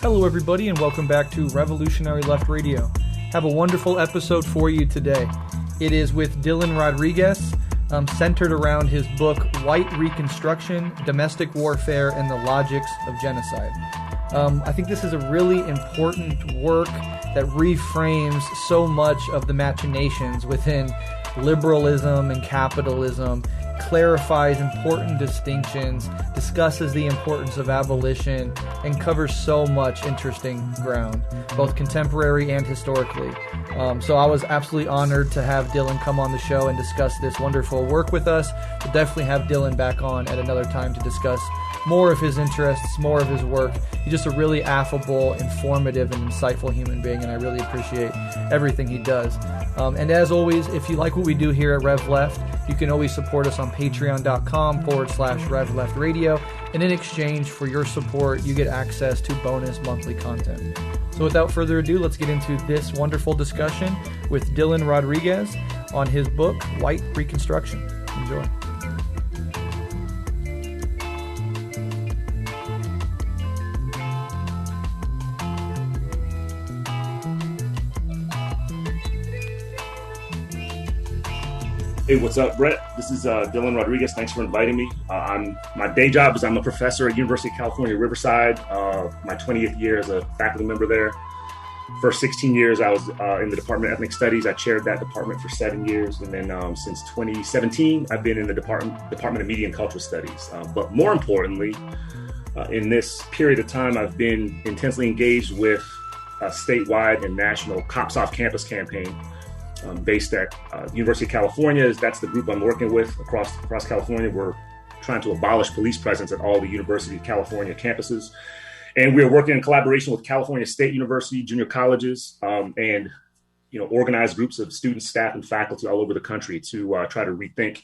Hello, everybody, and welcome back to Revolutionary Left Radio. Have a wonderful episode for you today. It is with Dylan Rodriguez, centered around his book, White Reconstruction, Domestic Warfare, and the Logics of Genocide. I think this is a really important work that reframes so much of the machinations within liberalism and capitalism, clarifies important distinctions, discusses the importance of abolition, and covers so much interesting ground, both contemporary and historically. So I was absolutely honored to have Dylan come on the show and discuss this wonderful work with us. We'll definitely have Dylan back on at another time to discuss more of his interests, more of his work. He's just a really affable, informative, and insightful human being, and I really appreciate everything he does. And as always, if you like what we do here at Rev Left, you can always support us on patreon.com/Rev Left Radio, and in exchange for your support, you get access to bonus monthly content. So without further ado, let's get into this wonderful discussion with Dylan Rodriguez on his book, White Reconstruction. Enjoy. Hey, what's up, Brett? This is Dylan Rodriguez. Thanks for inviting me. My day job is I'm a professor at University of California, Riverside. My 20th year as a faculty member there. First 16 years, I was in the Department of Ethnic Studies. I chaired that department for 7 years. And then since 2017, I've been in the Department of Media and Cultural Studies. But more importantly, in this period of time, I've been intensely engaged with a statewide and national Cops Off Campus campaign. Based at University of California. That's the group I'm working with across California. We're trying to abolish police presence at all the University of California campuses. And we're working in collaboration with California State University, junior colleges, and organized groups of students, staff, and faculty all over the country to try to rethink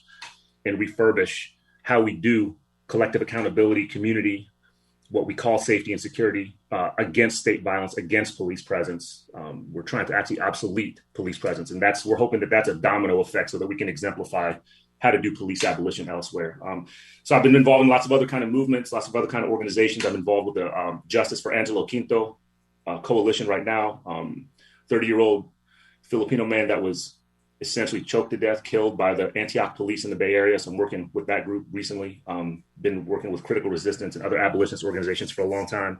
and refurbish how we do collective accountability, community, what we call safety and security, against state violence, against police presence. We're trying to actually obsolete police presence. And we're hoping that that's a domino effect so that we can exemplify how to do police abolition elsewhere. So I've been involved in lots of other kind of movements, lots of other kind of organizations. I'm involved with the Justice for Angelo Quinto coalition right now. 30-year-old Filipino man that was essentially choked to death, killed by the Antioch police in the Bay Area. So I'm working with that group recently. Been working with Critical Resistance and other abolitionist organizations for a long time.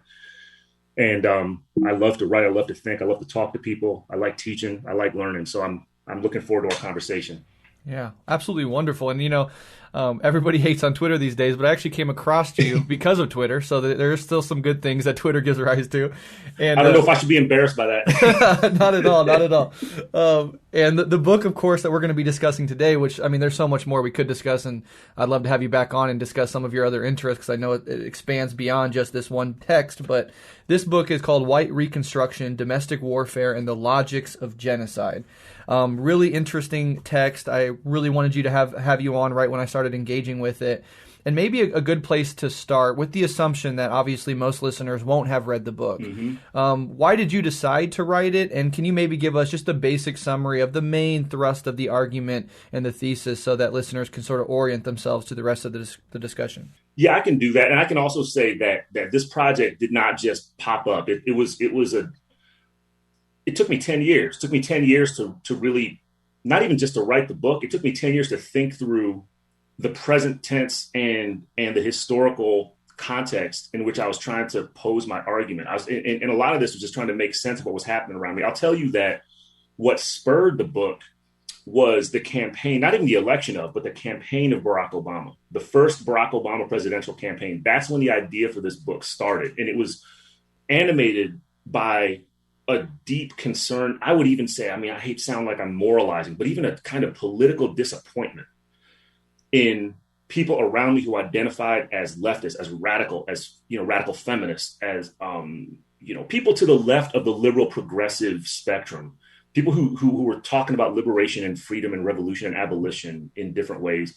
And I love to write. I love to think. I love to talk to people. I like teaching. I like learning. So I'm looking forward to our conversation. Yeah, absolutely wonderful. And, everybody hates on Twitter these days, but I actually came across you because of Twitter. So there's still some good things that Twitter gives rise to. And I don't know if I should be embarrassed by that. Not at all. Not at all. And the book, of course, that we're going to be discussing today, which, there's so much more we could discuss. And I'd love to have you back on and discuss some of your other interests, because I know it expands beyond just this one text. But this book is called White Reconstruction, Domestic Warfare, and the Logics of Genocide. Really interesting text. I really wanted you to have you on right when I started engaging with it. And maybe a good place to start, with the assumption that obviously most listeners won't have read the book. Mm-hmm. Why did you decide to write it? And can you maybe give us just a basic summary of the main thrust of the argument and the thesis so that listeners can sort of orient themselves to the rest of the discussion? Yeah, I can do that. And I can also say that this project did not just pop up. It took me 10 years. It took me 10 years to really, not even just to write the book. It took me 10 years to think through the present tense and the historical context in which I was trying to pose my argument. And a lot of this was just trying to make sense of what was happening around me. I'll tell you that what spurred the book was the campaign, not even the election of, but the campaign of Barack Obama, the first Barack Obama presidential campaign. That's when the idea for this book started. And it was animated by a deep concern. I would even say, I hate to sound like I'm moralizing, but even a kind of political disappointment in people around me who identified as leftists, as radical, as, radical feminists, as, people to the left of the liberal progressive spectrum, people who were talking about liberation and freedom and revolution and abolition in different ways,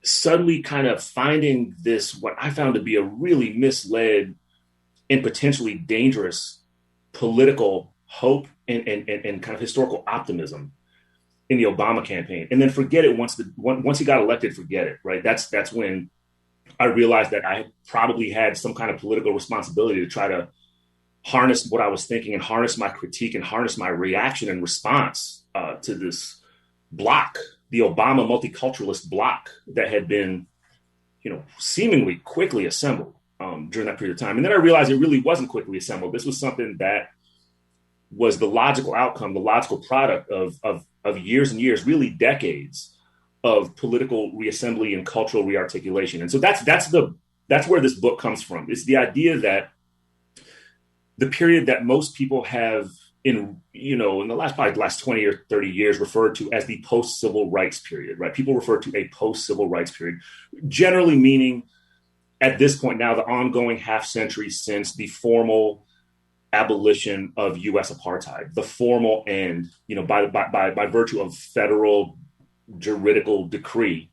suddenly kind of finding this, what I found to be a really misled and potentially dangerous political hope and kind of historical optimism in the Obama campaign. And then forget it once he got elected, forget it, right? That's when I realized that I probably had some kind of political responsibility to try to harness what I was thinking and harness my critique and harness my reaction and response to this block, the Obama multiculturalist block that had been, seemingly quickly assembled during that period of time. And then I realized it really wasn't quickly assembled. This was something that was the logical outcome, the logical product of years and years, really decades of political reassembly and cultural rearticulation. And so that's where this book comes from. It's the idea that the period that most people have in the last 20 or 30 years referred to as the post-civil rights period, right? People refer to a post-civil rights period, generally meaning at this point now, the ongoing half century since the formal abolition of U.S. apartheid, the formal end, by virtue of federal juridical decree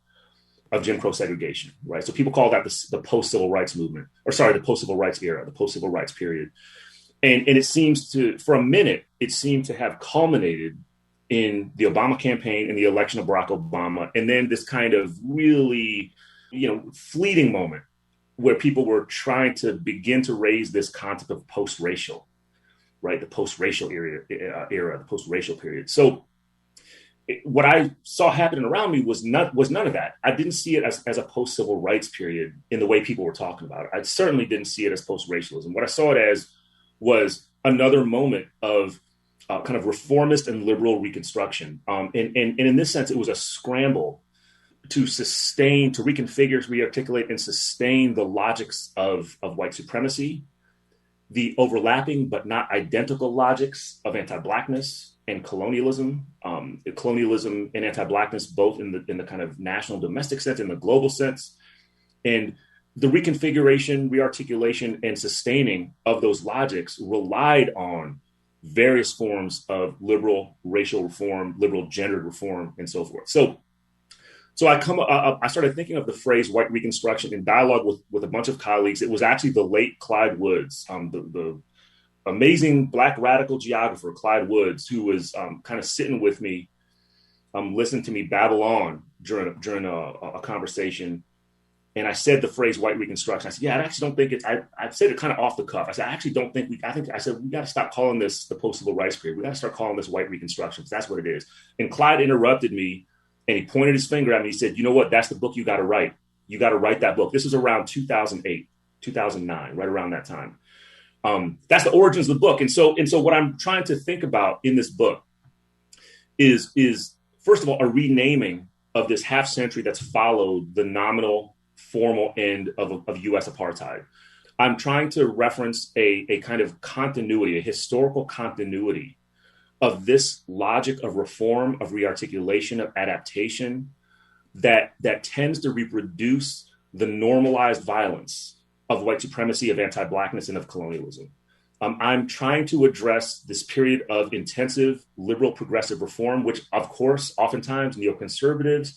of Jim Crow segregation, right? So people call that the post-civil rights movement, the post-civil rights era, the post-civil rights period. And it seems for a minute, it seemed to have culminated in the Obama campaign and the election of Barack Obama. And then this kind of really, fleeting moment where people were trying to begin to raise this concept of post-racial, right? The post-racial era, the post-racial period. So what I saw happening around me was none of that. I didn't see it as a post-civil rights period in the way people were talking about it. I certainly didn't see it as post-racialism. What I saw it as was another moment of kind of reformist and liberal reconstruction. And in this sense, it was a scramble to reconfigure, rearticulate, and sustain the logics of white supremacy, the overlapping but not identical logics of anti-Blackness and colonialism, colonialism and anti-Blackness, both in the kind of national domestic sense and the global sense, and the reconfiguration, rearticulation, and sustaining of those logics relied on various forms of liberal racial reform, liberal gendered reform, and so forth. So I started thinking of the phrase white reconstruction in dialogue with a bunch of colleagues. It was actually the late Clyde Woods, the amazing Black radical geographer, Clyde Woods, who was kind of sitting with me, listening to me babble on during a conversation. And I said the phrase white reconstruction. I said, yeah, I actually don't think it's, I said it kind of off the cuff. I said, I actually don't think we got to stop calling this the post-civil rights period. We got to start calling this white reconstruction, because that's what it is. And Clyde interrupted me and he pointed his finger at me. He said, you know what? That's the book you got to write. You got to write that book. This was around 2008, 2009, right around that time. That's the origins of the book. And so what I'm trying to think about in this book is first of all, a renaming of this half century that's followed the nominal formal end of U.S. apartheid. I'm trying to reference a kind of continuity, a historical continuity of this logic of reform, of rearticulation, of adaptation that tends to reproduce the normalized violence of white supremacy, of anti-Blackness, and of colonialism. I'm trying to address this period of intensive liberal progressive reform, which, of course, oftentimes neoconservatives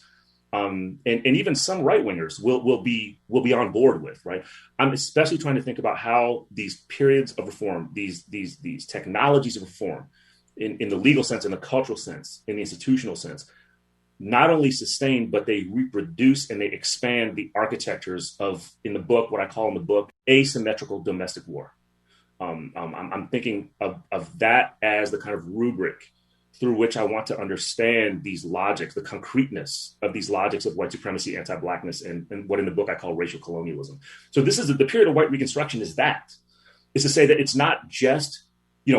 and even some right-wingers will be on board with, right? I'm especially trying to think about how these periods of reform, these technologies of reform, in the legal sense, in the cultural sense, in the institutional sense, not only sustain, but they reproduce and they expand the architectures of, in the book, what I call in the book, asymmetrical domestic war. I'm thinking of that as the kind of rubric through which I want to understand these logics, the concreteness of these logics of white supremacy, anti-Blackness, and what in the book I call racial colonialism. So this is the period of white reconstruction is to say that it's not just,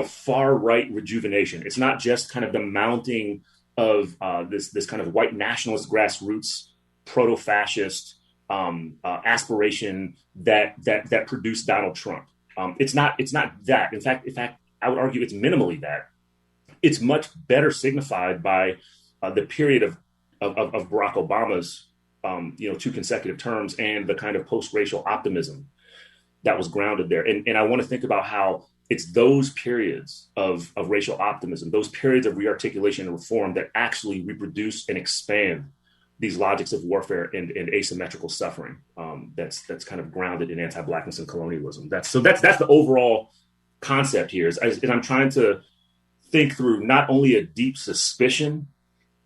far right rejuvenation. It's not just kind of the mounting of this kind of white nationalist grassroots proto-fascist aspiration that produced Donald Trump. It's not that. In fact, I would argue it's minimally that. It's much better signified by the period of Barack Obama's 2 consecutive terms and the kind of post-racial optimism that was grounded there. And I want to think about how it's those periods of racial optimism, those periods of rearticulation and reform that actually reproduce and expand these logics of warfare and asymmetrical suffering that's kind of grounded in anti-Blackness and colonialism. That's the overall concept here. Is I'm trying to think through not only a deep suspicion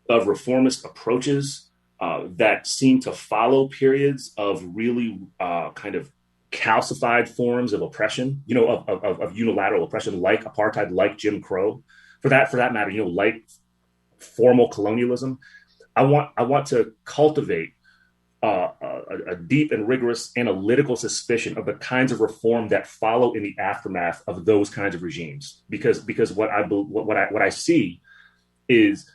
of reformist approaches that seem to follow periods of really kind of calcified forms of oppression, of unilateral oppression, like apartheid, like Jim Crow, for that matter, like formal colonialism. I want to cultivate a deep and rigorous analytical suspicion of the kinds of reform that follow in the aftermath of those kinds of regimes, because what I see is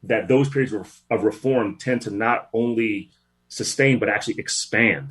that those periods of reform tend to not only sustain but actually expand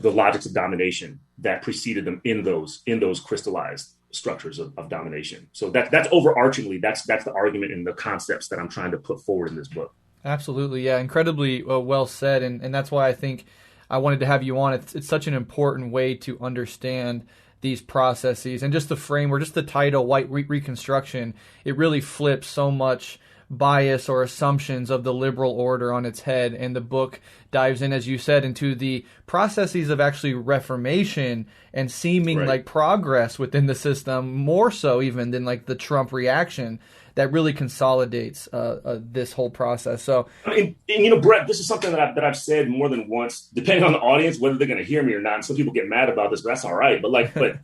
the logics of domination that preceded them in those crystallized structures of domination. So that's overarchingly that's the argument and the concepts that I'm trying to put forward in this book. Absolutely, yeah, incredibly well said, and that's why I think I wanted to have you on. It's such an important way to understand these processes, and just the framework, just the title, White Reconstruction, it really flips so much bias or assumptions of the liberal order on its head, and the book dives in, as you said, into the processes of actually reformation and seeming like progress within the system, more so even than like the Trump reaction that really consolidates this whole process. So, and Brett, this is something that I've said more than once, depending on the audience, whether they're going to hear me or not. And some people get mad about this, but that's all right. But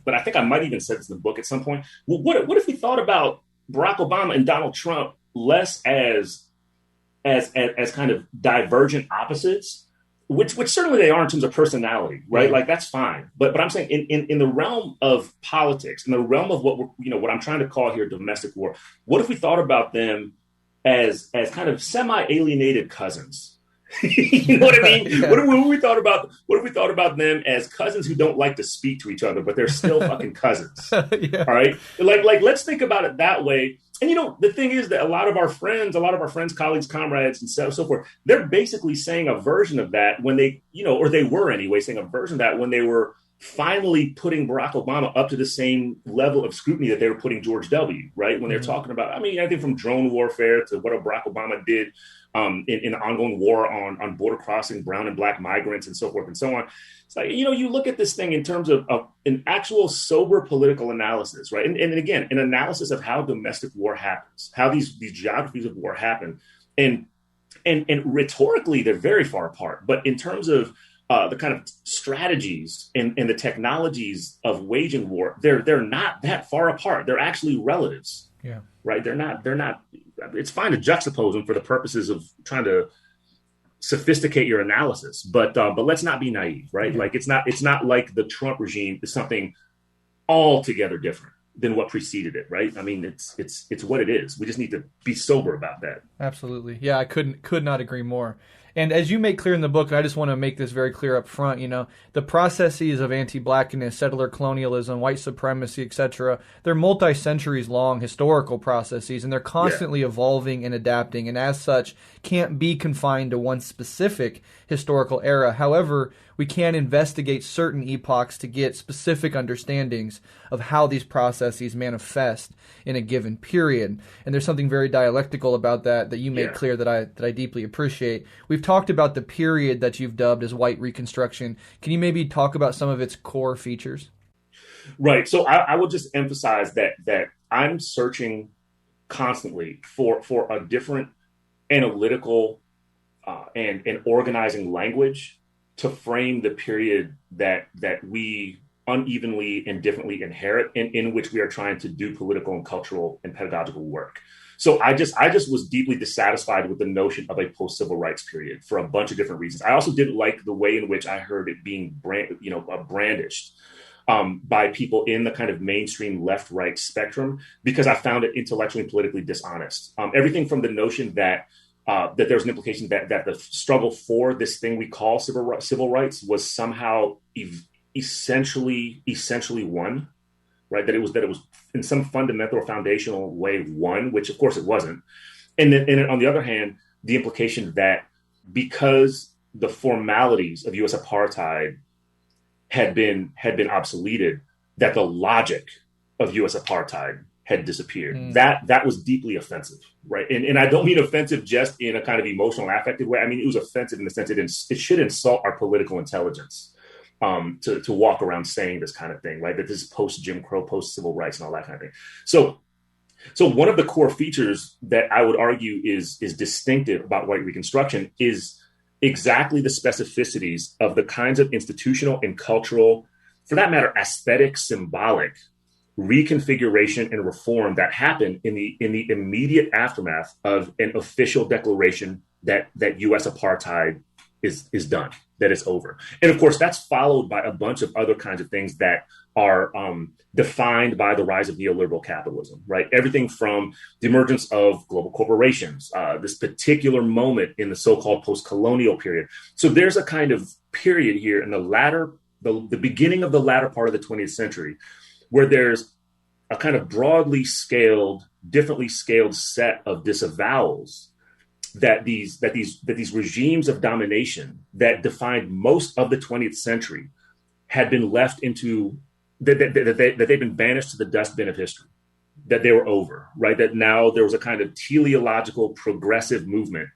but I think I might even said this in the book at some point. Well, what if we thought about Barack Obama and Donald Trump less as kind of divergent opposites, which certainly they are in terms of personality, right? Like that's fine. But I'm saying in the realm of politics, in the realm of what I'm trying to call here domestic war, what if we thought about them as kind of semi-alienated cousins? You know what I mean? Yeah. What if we thought about them as cousins who don't like to speak to each other, but they're still fucking cousins? Yeah. All right. Like let's think about it that way. And the thing is that a lot of our friends, colleagues, comrades, and so forth, they're basically saying a version of that when they, or they were anyway, saying a version of that when they were finally putting Barack Obama up to the same level of scrutiny that they were putting George W., right? When they're talking about, I think from drone warfare to what Barack Obama did in the ongoing war on border crossing, brown and black migrants, and so forth and so on. It's like, you look at this thing in terms of an actual sober political analysis, right? And again, an analysis of how domestic war happens, how these geographies of war happen. And rhetorically, they're very far apart. But in terms of the kind of strategies and the technologies of waging war, they're not that far apart. They're actually relatives. Yeah. Right. They're not. It's fine to juxtapose them for the purposes of trying to sophisticate your analysis, but let's not be naive, right? Yeah. Like it's not like the Trump regime is something altogether different than what preceded it, right? I mean, it's what it is. We just need to be sober about that. Absolutely. Yeah, I could not agree more. And as you make clear in the book, and I just want to make this very clear up front, the processes of anti-blackness, settler colonialism, white supremacy, etc., they're multi-centuries long historical processes, and they're constantly evolving and adapting, and as such, can't be confined to one specific historical era. However, we can investigate certain epochs to get specific understandings of how these processes manifest in a given period. And there's something very dialectical about that you made clear that I deeply appreciate. We've talked about the period that you've dubbed as White Reconstruction. Can you maybe talk about some of its core features? Right. So I will just emphasize that I'm searching constantly for a different analytical and organizing language to frame the period that we unevenly and differently inherit, and in which we are trying to do political and cultural and pedagogical work. So I just was deeply dissatisfied with the notion of a post-civil rights period for a bunch of different reasons. I also didn't like the way in which I heard it being brandished by people in the kind of mainstream left-right spectrum, because I found it intellectually and politically dishonest. Everything from the notion that there's an implication that the struggle for this thing we call civil rights was somehow essentially won, right? That it was in some fundamental or foundational way won, which of course it wasn't. And then on the other hand, the implication that because the formalities of U.S. apartheid had been obsoleted, that the logic of U.S. apartheid had disappeared. That was deeply offensive, right? And I don't mean offensive just in a kind of emotional, affective way. I mean, it was offensive in the sense it should insult our political intelligence to walk around saying this kind of thing, right? That this is post-Jim Crow, post-civil rights and all that kind of thing. So one of the core features that I would argue is distinctive about White Reconstruction is exactly the specificities of the kinds of institutional and cultural for that matter, aesthetic, symbolic reconfiguration and reform that happened in the immediate aftermath of an official declaration that U.S. apartheid is done, that it's over. And of course, that's followed by a bunch of other kinds of things that are defined by the rise of neoliberal capitalism, right? Everything from the emergence of global corporations, this particular moment in the so-called post-colonial period. So there's a kind of period here in the beginning of the latter part of the 20th century, where there's a kind of broadly scaled, differently scaled set of disavowals that these regimes of domination that defined most of the 20th century had been left into, that they've been banished to the dustbin of history, that they were over, right? That now there was a kind of teleological progressive movement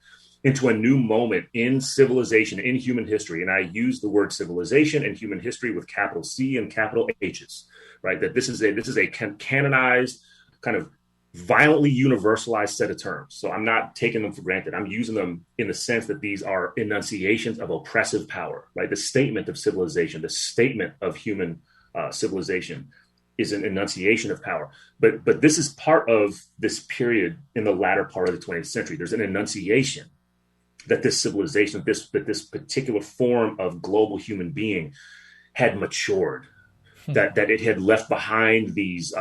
into a new moment in civilization, in human history. And I use the word civilization and human history with capital C and capital H's, right? That this is a canonized, kind of violently universalized set of terms. So I'm not taking them for granted. I'm using them in the sense that these are enunciations of oppressive power, right? The statement of civilization, the statement of human civilization is an enunciation of power. But this is part of this period in the latter part of the 20th century. There's an enunciation that this civilization, that this particular form of global human being had matured, that it had left behind these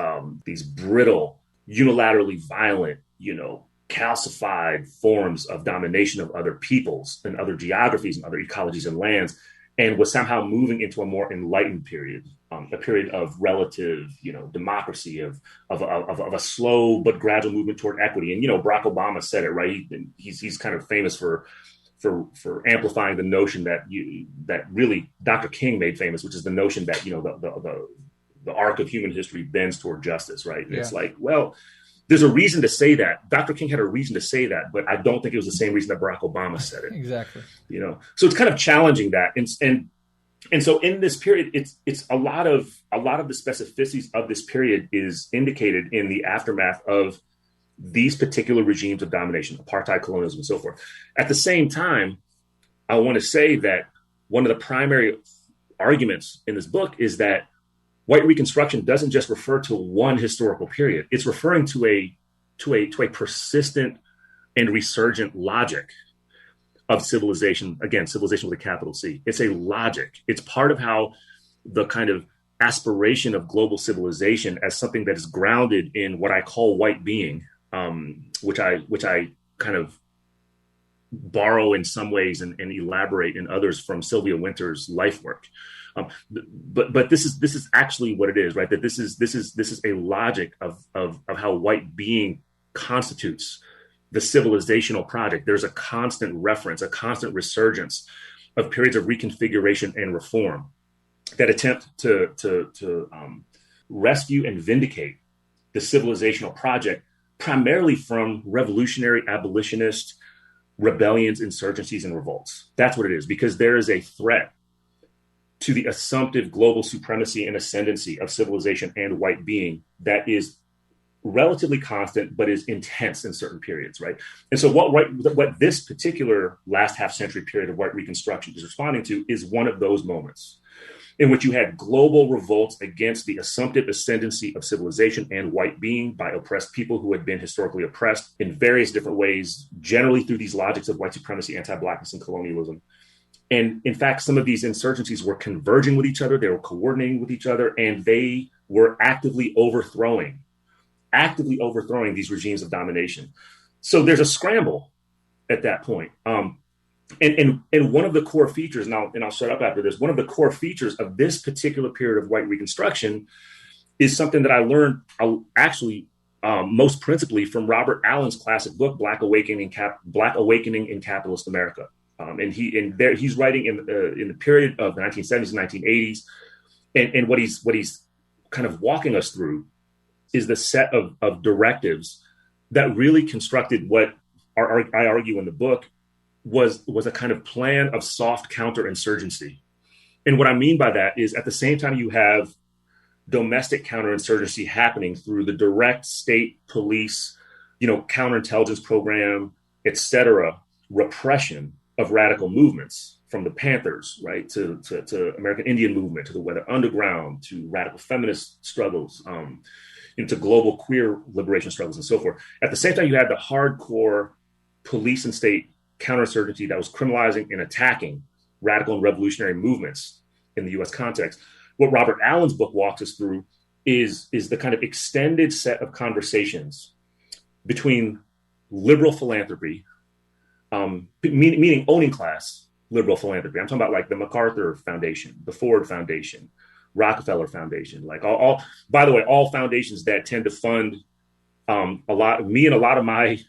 brittle, unilaterally violent, calcified forms of domination of other peoples and other geographies and other ecologies and lands, and was somehow moving into a more enlightened period, a period of relative, democracy, of a slow but gradual movement toward equity. And Barack Obama said it, right. He's kind of famous for amplifying the notion that really Dr. King made famous, which is the notion that the arc of human history bends toward justice, right? Yeah. It's like, well, there's a reason to say that. Dr. King had a reason to say that, but I don't think it was the same reason that Barack Obama said it. Exactly. So it's kind of challenging that. And so in this period, it's a lot of the specificities of this period is indicated in the aftermath of these particular regimes of domination, apartheid, colonialism, and so forth. At the same time, I want to say that one of the primary arguments in this book is that white Reconstruction doesn't just refer to one historical period. It's referring to a persistent and resurgent logic of civilization. Again, civilization with a capital C. It's a logic. It's part of how the kind of aspiration of global civilization as something that is grounded in what I call white being, which I kind of borrow in some ways and elaborate in others from Sylvia Wynter's life work. But this is actually what it is, right? That this is a logic of how white being constitutes the civilizational project. There's a constant reference, a constant resurgence of periods of reconfiguration and reform that attempt to rescue and vindicate the civilizational project, primarily from revolutionary abolitionist rebellions, insurgencies, and revolts. That's what it is, because there is a threat to the assumptive global supremacy and ascendancy of civilization and white being that is relatively constant, but is intense in certain periods, right? And so what this particular last half century period of white Reconstruction is responding to is one of those moments in which you had global revolts against the assumptive ascendancy of civilization and white being by oppressed people who had been historically oppressed in various different ways, generally through these logics of white supremacy, anti-Blackness, and colonialism. And in fact, some of these insurgencies were converging with each other, they were coordinating with each other, and they were actively overthrowing these regimes of domination. So there's a scramble at that point. And one of the core features, and I'll shut up after this, one of the core features of this particular period of white Reconstruction is something that I learned most principally from Robert Allen's classic book, Black Awakening in Capitalist America. And he's writing in the period of the 1970s and 1980s. And what he's kind of walking us through is the set of directives that really constructed what I argue in the book was a kind of plan of soft counterinsurgency. And what I mean by that is at the same time you have domestic counterinsurgency happening through the direct state police, counterintelligence program, et cetera, repression of radical movements from the Panthers, right, to American Indian movement, to the Weather Underground, to radical feminist struggles, to global queer liberation struggles and so forth. At the same time, you had the hardcore police and state counterinsurgency that was criminalizing and attacking radical and revolutionary movements in the U.S. context. What Robert Allen's book walks us through is the kind of extended set of conversations between liberal philanthropy, meaning owning class liberal philanthropy. I'm talking about like the MacArthur Foundation, the Ford Foundation, Rockefeller Foundation, like by the way, all foundations that tend to fund me and a lot of my,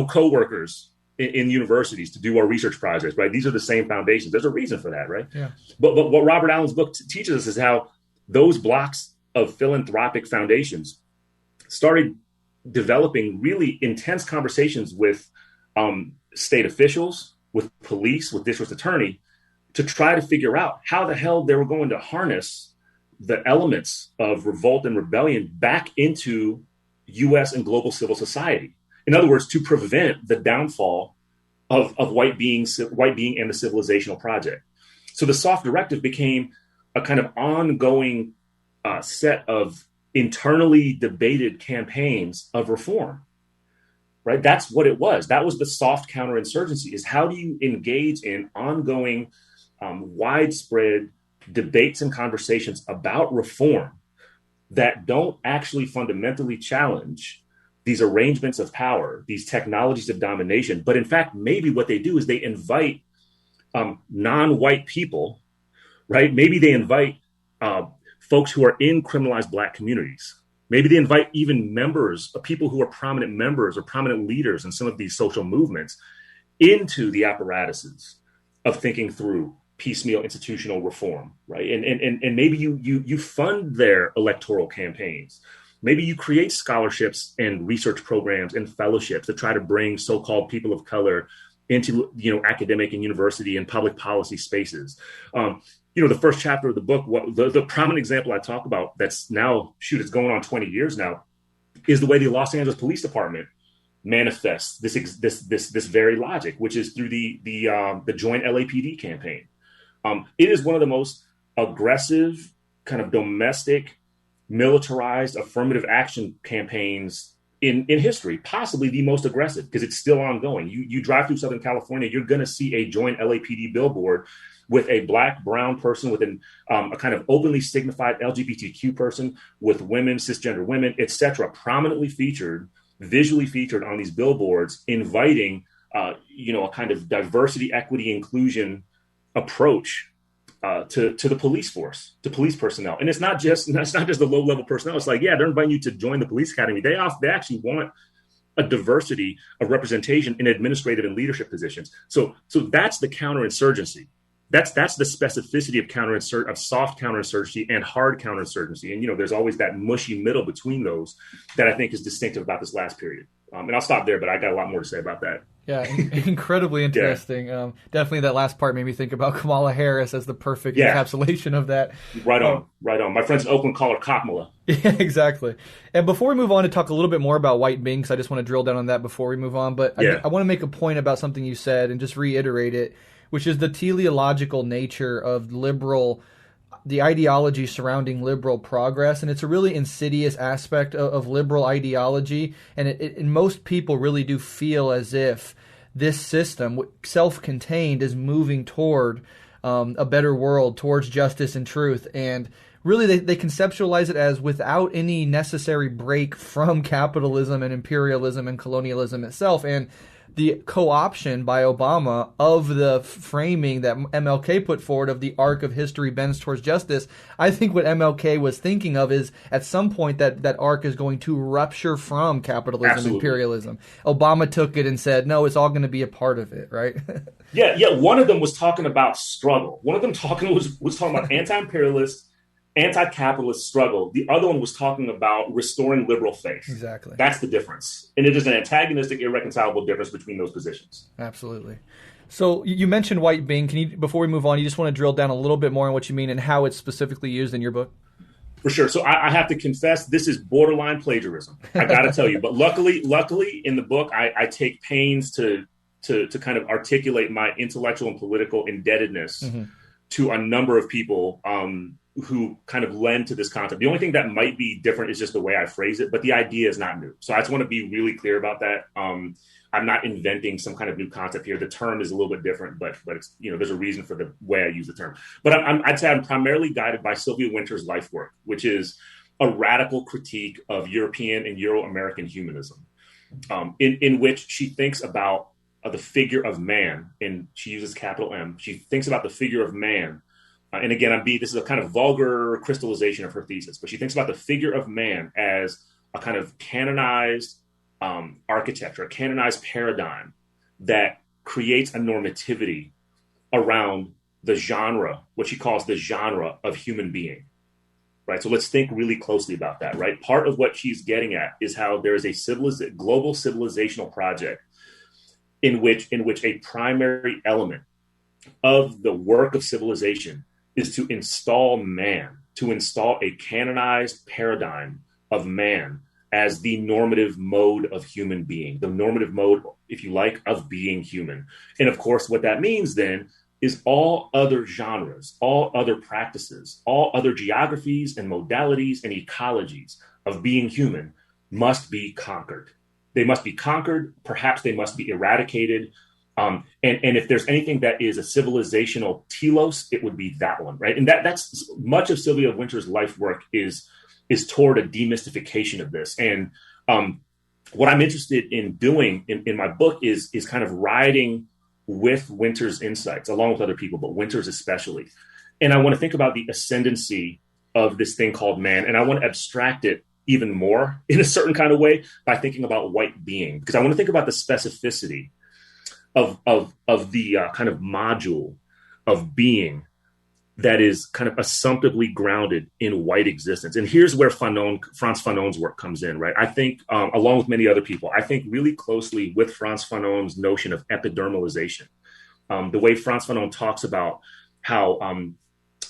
coworkers in universities to do our research projects, right? These are the same foundations. There's a reason for that, right? Yeah. But what Robert Allen's book teaches us is how those blocks of philanthropic foundations started developing really intense conversations with state officials, with police, with district attorney, to try to figure out how the hell they were going to harness the elements of revolt and rebellion back into U.S. and global civil society. In other words, to prevent the downfall of white being and the civilizational project. So the soft directive became a kind of ongoing set of internally debated campaigns of reform, right? That's what it was. That was the soft counterinsurgency, is how do you engage in ongoing, widespread debates and conversations about reform that don't actually fundamentally challenge these arrangements of power, these technologies of domination. But in fact, maybe what they do is they invite non-white people, right? Maybe they invite folks who are in criminalized Black communities. Maybe they invite even members of people who are prominent members or prominent leaders in some of these social movements into the apparatuses of thinking through piecemeal institutional reform, right? And maybe you fund their electoral campaigns. Maybe you create scholarships and research programs and fellowships that try to bring so-called people of color into, academic and university and public policy spaces. The first chapter of the book, the prominent example I talk about that's now, it's going on 20 years now, is the way the Los Angeles Police Department manifests this very logic, which is through the joint LAPD campaign. It is one of the most aggressive, kind of domestic, militarized affirmative action campaigns in history, possibly the most aggressive, because it's still ongoing. You drive through Southern California, you're going to see a joint LAPD billboard with a Black, brown person, with a kind of openly signified LGBTQ person, with women, cisgender women, et cetera, prominently featured, visually featured on these billboards, inviting, a kind of diversity, equity, inclusion approach to the police force, to police personnel. And it's not just the low level personnel. It's like, yeah, they're inviting you to join the police academy. They actually want a diversity of representation in administrative and leadership positions. So that's the counterinsurgency. That's the specificity of soft counterinsurgency and hard counterinsurgency. And, there's always that mushy middle between those that I think is distinctive about this last period. And I'll stop there, but I got a lot more to say about that. Yeah, incredibly interesting. Yeah. Definitely that last part made me think about Kamala Harris as the perfect encapsulation of that. Right on. My friends in Oakland call her Kamala. Yeah, exactly. And before we move on to talk a little bit more about white being, because I just want to drill down on that before we move on, but I want to make a point about something you said and just reiterate it, which is the teleological nature of the ideology surrounding liberal progress. And it's a really insidious aspect of liberal ideology. And most people really do feel as if this system, self-contained, is moving toward a better world, towards justice and truth. And really they conceptualize it as without any necessary break from capitalism and imperialism and colonialism itself. And the co-option by Obama of the framing that MLK put forward of the arc of history bends towards justice, I think what MLK was thinking of is at some point that arc is going to rupture from capitalism, Absolutely. Imperialism. Obama took it and said, no, it's all going to be a part of it, right? Yeah. One of them was talking about struggle. One of them was talking about anti-imperialist, anti-capitalist struggle. The other one was talking about restoring liberal faith. Exactly. That's the difference. And it is an antagonistic, irreconcilable difference between those positions. Absolutely. So you mentioned white being. Can you, before we move on, you just want to drill down a little bit more on what you mean and how it's specifically used in your book? For sure. So I have to confess, this is borderline plagiarism. I got to tell you. But luckily, in the book, I take pains to to kind of articulate my intellectual and political indebtedness to a number of people who kind of lend to this concept. The only thing that might be different is just the way I phrase it, but the idea is not new. So I just want to be really clear about that. I'm not inventing some kind of new concept here. The term is a little bit different, but it's, there's a reason for the way I use the term. But I'd say I'm primarily guided by Sylvia Wynter's life work, which is a radical critique of European and Euro-American humanism, in which she thinks about the figure of man, and she uses capital M. She thinks about the figure of man. And again, this is a kind of vulgar crystallization of her thesis, but she thinks about the figure of man as a kind of canonized architecture, a canonized paradigm that creates a normativity around the genre, what she calls the genre of human being. Right. So let's think really closely about that. Right. Part of what she's getting at is how there is a global civilizational project in which a primary element of the work of civilization is to install a canonized paradigm of man as the normative mode of human being, the normative mode, if you like, of being human. And of course, what that means then is all other genres, all other practices, all other geographies and modalities and ecologies of being human must be conquered. They must be conquered. Perhaps they must be eradicated. And if there's anything that is a civilizational telos, it would be that one, right? And that's much of Sylvia Wynter's life work is toward a demystification of this. And what I'm interested in doing in my book is kind of riding with Wynter's insights, along with other people, but Wynter's especially. And I want to think about the ascendancy of this thing called man, and I want to abstract it even more in a certain kind of way by thinking about white being, because I want to think about the specificity of the kind of module of being that is kind of assumptively grounded in white existence. And here's where Frantz Fanon's work comes in, right? I think, along with many other people, I think really closely with Frantz Fanon's notion of epidermalization. The way Frantz Fanon talks about how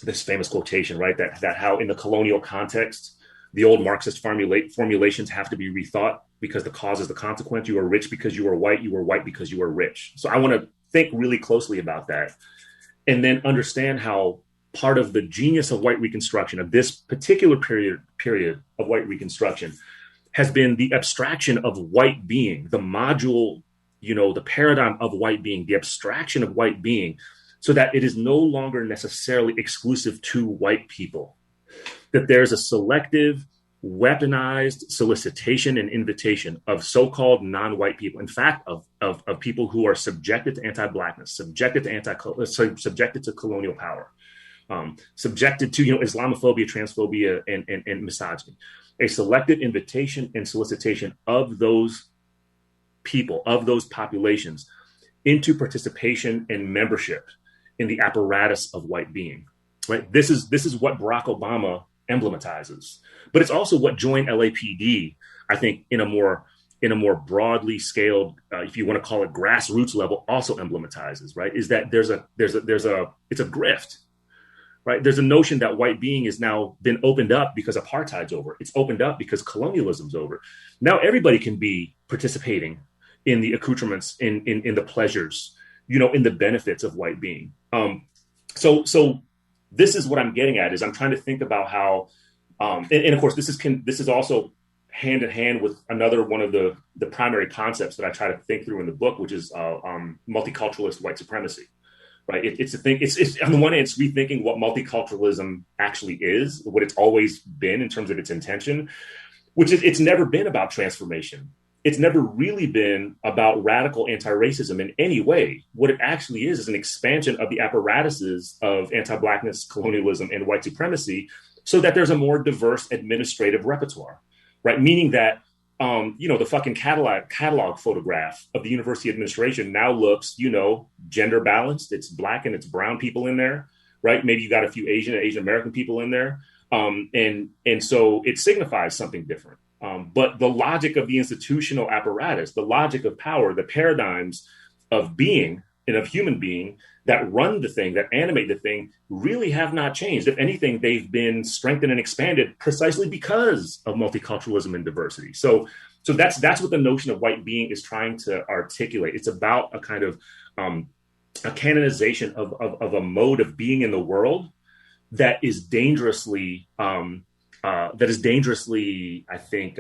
this famous quotation, right, that how in the colonial context, the old Marxist formulations have to be rethought because the cause is the consequence. You are rich because you are white because you are rich. So I want to think really closely about that and then understand how part of the genius of white reconstruction, of this particular period of white reconstruction, has been the abstraction of white being, the module, the paradigm of white being, the abstraction of white being, so that it is no longer necessarily exclusive to white people, that there's a selective, weaponized solicitation and invitation of so-called non-white people, in fact, of people who are subjected to anti-Blackness, subjected to colonial power, subjected to Islamophobia, transphobia, and misogyny. A selective invitation and solicitation of those people, of those populations, into participation and membership in the apparatus of white being. Right? This is what Barack Obama emblematizes, but it's also what Join LAPD, I think, in a more broadly scaled, if you want to call it grassroots level, also emblematizes. Right? Is that it's a grift. Right? There's a notion that white being is now been opened up because apartheid's over. It's opened up because colonialism's over. Now everybody can be participating in the accoutrements, in the pleasures, in the benefits of white being. So this is what I'm getting at, is I'm trying to think about how, and of course, this is also hand in hand with another one of the primary concepts that I try to think through in the book, which is multiculturalist white supremacy. Right? It's on the one hand, it's rethinking what multiculturalism actually is, what it's always been in terms of its intention, which is it's never been about transformation. It's never really been about radical anti-racism in any way. What it actually is an expansion of the apparatuses of anti-Blackness, colonialism, and white supremacy, so that there's a more diverse administrative repertoire, right? Meaning that, the fucking catalog photograph of the university administration now looks, gender balanced. It's Black and it's brown people in there, right? Maybe you got a few Asian American people in there. And so it signifies something different. But the logic of the institutional apparatus, the logic of power, the paradigms of being and of human being that run the thing, that animate the thing, really have not changed. If anything, they've been strengthened and expanded precisely because of multiculturalism and diversity. So So that's what the notion of white being is trying to articulate. It's about a kind of a canonization of a mode of being in the world that is dangerously, I think,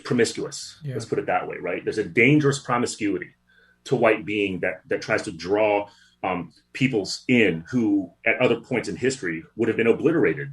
promiscuous. Yeah. Let's put it that way, right? There's a dangerous promiscuity to white being that tries to draw peoples in who, at other points in history, would have been obliterated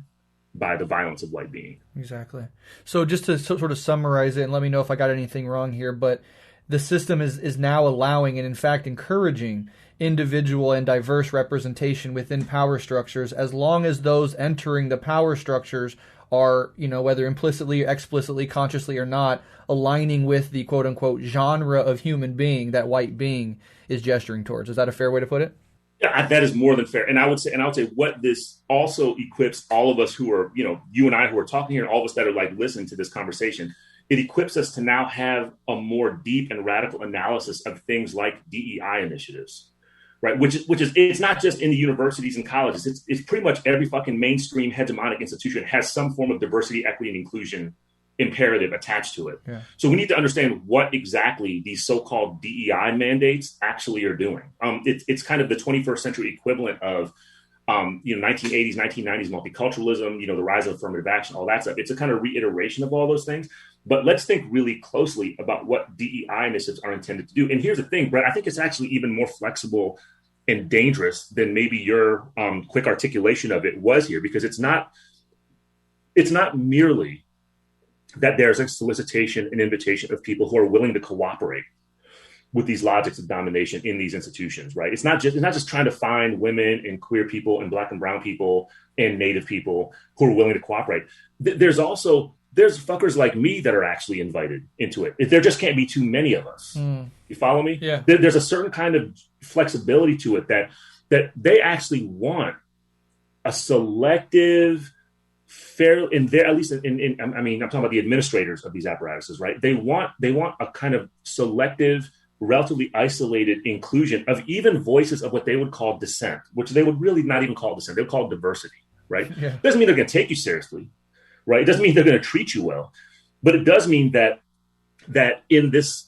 by the violence of white being. Exactly. So just to sort of summarize it, and let me know if I got anything wrong here, but the system is now allowing and, in fact, encouraging individual and diverse representation within power structures, as long as those entering the power structures are, whether implicitly, explicitly, consciously or not, aligning with the quote-unquote genre of human being that white being is gesturing towards. Is that a fair way to put it? Yeah, that is more than fair. And I would say what this also equips all of us who are, you and I who are talking here, and all of us that are like listening to this conversation, it equips us to now have a more deep and radical analysis of things like DEI initiatives. Right, which is it's not just in the universities and colleges. It's pretty much every fucking mainstream hegemonic institution has some form of diversity, equity, and inclusion imperative attached to it. Yeah. So we need to understand what exactly these so-called DEI mandates actually are doing. It's kind of the 21st century equivalent of 1980s, 1990s multiculturalism, the rise of affirmative action, all that stuff. It's a kind of reiteration of all those things. But let's think really closely about what DEI initiatives are intended to do. And here's the thing, Brett, I think it's actually even more flexible and dangerous than maybe your quick articulation of it was here, because it's not merely that there's a solicitation and invitation of people who are willing to cooperate with these logics of domination in these institutions, right? It's not just trying to find women and queer people and Black and brown people and Native people who are willing to cooperate. There's fuckers like me that are actually invited into it. There just can't be too many of us. You follow me? Yeah. There's a certain kind of flexibility to it that they actually want a selective, fair, in there, at least I'm talking about the administrators of these apparatuses, right? They want a kind of selective, relatively isolated inclusion of even voices of what they would call dissent, which they would really not even call dissent. They would call diversity, right? Yeah. Doesn't mean they're going to take you seriously. Right. It doesn't mean they're going to treat you well, but it does mean that in this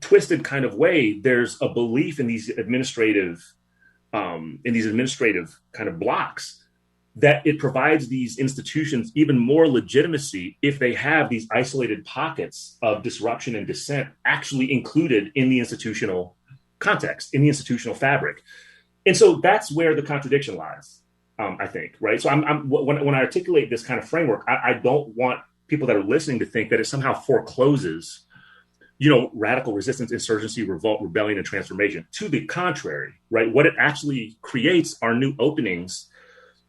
twisted kind of way, there's a belief in these administrative kind of blocks that it provides these institutions even more legitimacy if they have these isolated pockets of disruption and dissent actually included in the institutional context, in the institutional fabric. And so that's where the contradiction lies. I think, right? So when I articulate this kind of framework, I don't want people that are listening to think that it somehow forecloses, radical resistance, insurgency, revolt, rebellion, and transformation. To the contrary, right? What it actually creates are new openings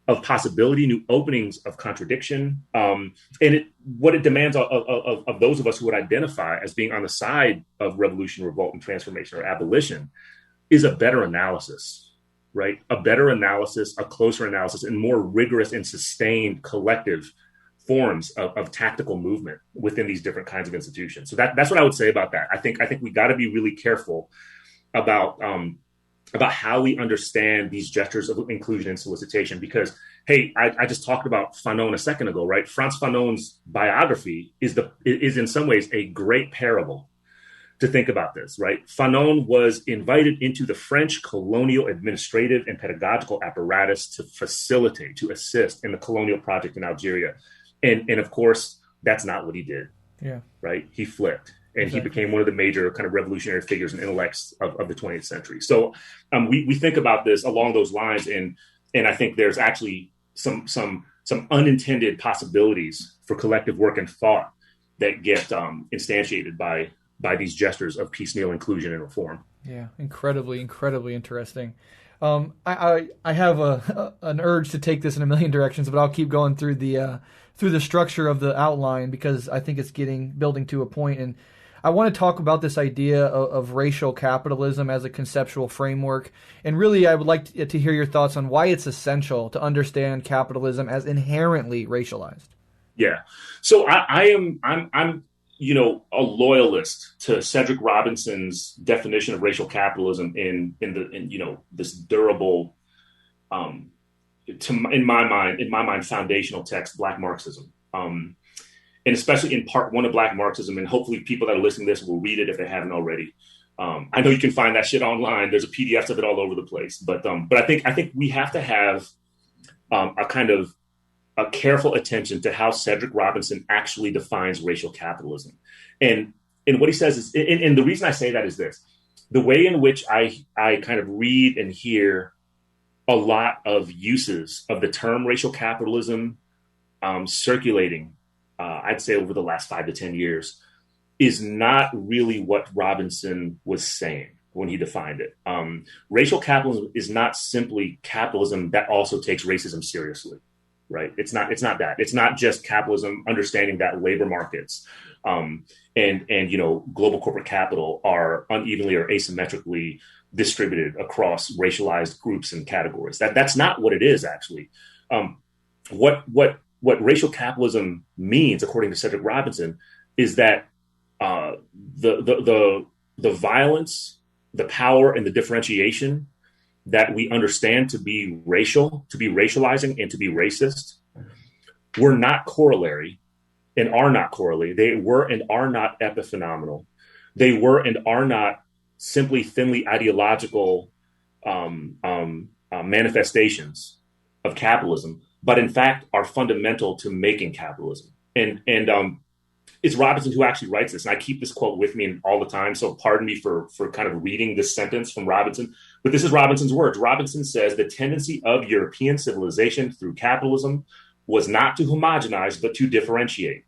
of possibility, new openings of contradiction, and what it demands of those of us who would identify as being on the side of revolution, revolt, and transformation or abolition is a better analysis. Right? A better analysis, a closer analysis, and more rigorous and sustained collective forms of tactical movement within these different kinds of institutions. So that's what I would say about that. I think we got to be really careful about how we understand these gestures of inclusion and solicitation, because, hey, I just talked about Fanon a second ago, right? Frantz Fanon's biography is in some ways a great parable to think about this, right? Fanon was invited into the French colonial administrative and pedagogical apparatus to facilitate, to assist in the colonial project in Algeria. And of course, that's not what he did. Yeah. Right? He flipped. And exactly. He became one of the major kind of revolutionary figures and intellects of the 20th century. So we think about this along those lines. And I think there's actually some unintended possibilities for collective work and thought that get instantiated by these gestures of piecemeal inclusion and reform. Yeah, incredibly interesting. I have an urge to take this in a million directions, but I'll keep going through the structure of the outline because I think it's building to a point. And I want to talk about this idea of racial capitalism as a conceptual framework. And really, I would like to hear your thoughts on why it's essential to understand capitalism as inherently racialized. Yeah. So I'm a loyalist to Cedric Robinson's definition of racial capitalism in this durable, in my mind, foundational text, Black Marxism. And and especially in part one of Black Marxism. And hopefully people that are listening to this will read it if they haven't already. I know you can find that shit online. There's a PDF of it all over the place. But I think we have to have a kind of a careful attention to how Cedric Robinson actually defines racial capitalism. And what he says is, and the reason I say that is this: the way in which I kind of read and hear a lot of uses of the term racial capitalism circulating, I'd say over the last 5 to 10 years, is not really what Robinson was saying when he defined it. Racial capitalism is not simply capitalism that also takes racism seriously, right? It's not that. It's not just capitalism understanding that labor markets and global corporate capital are unevenly or asymmetrically distributed across racialized groups and categories. That's not what it is, actually. What racial capitalism means, according to Cedric Robinson, is that the violence, the power, and the differentiation that we understand to be racial, to be racializing, and to be racist were not corollary and are not corollary. They were and are not epiphenomenal. They were and are not simply thinly ideological manifestations of capitalism, but in fact are fundamental to making capitalism. And it's Robinson who actually writes this. And I keep this quote with me all the time. So pardon me for kind of reading this sentence from Robinson, but this is Robinson's words. Robinson says the tendency of European civilization through capitalism was not to homogenize, but to differentiate,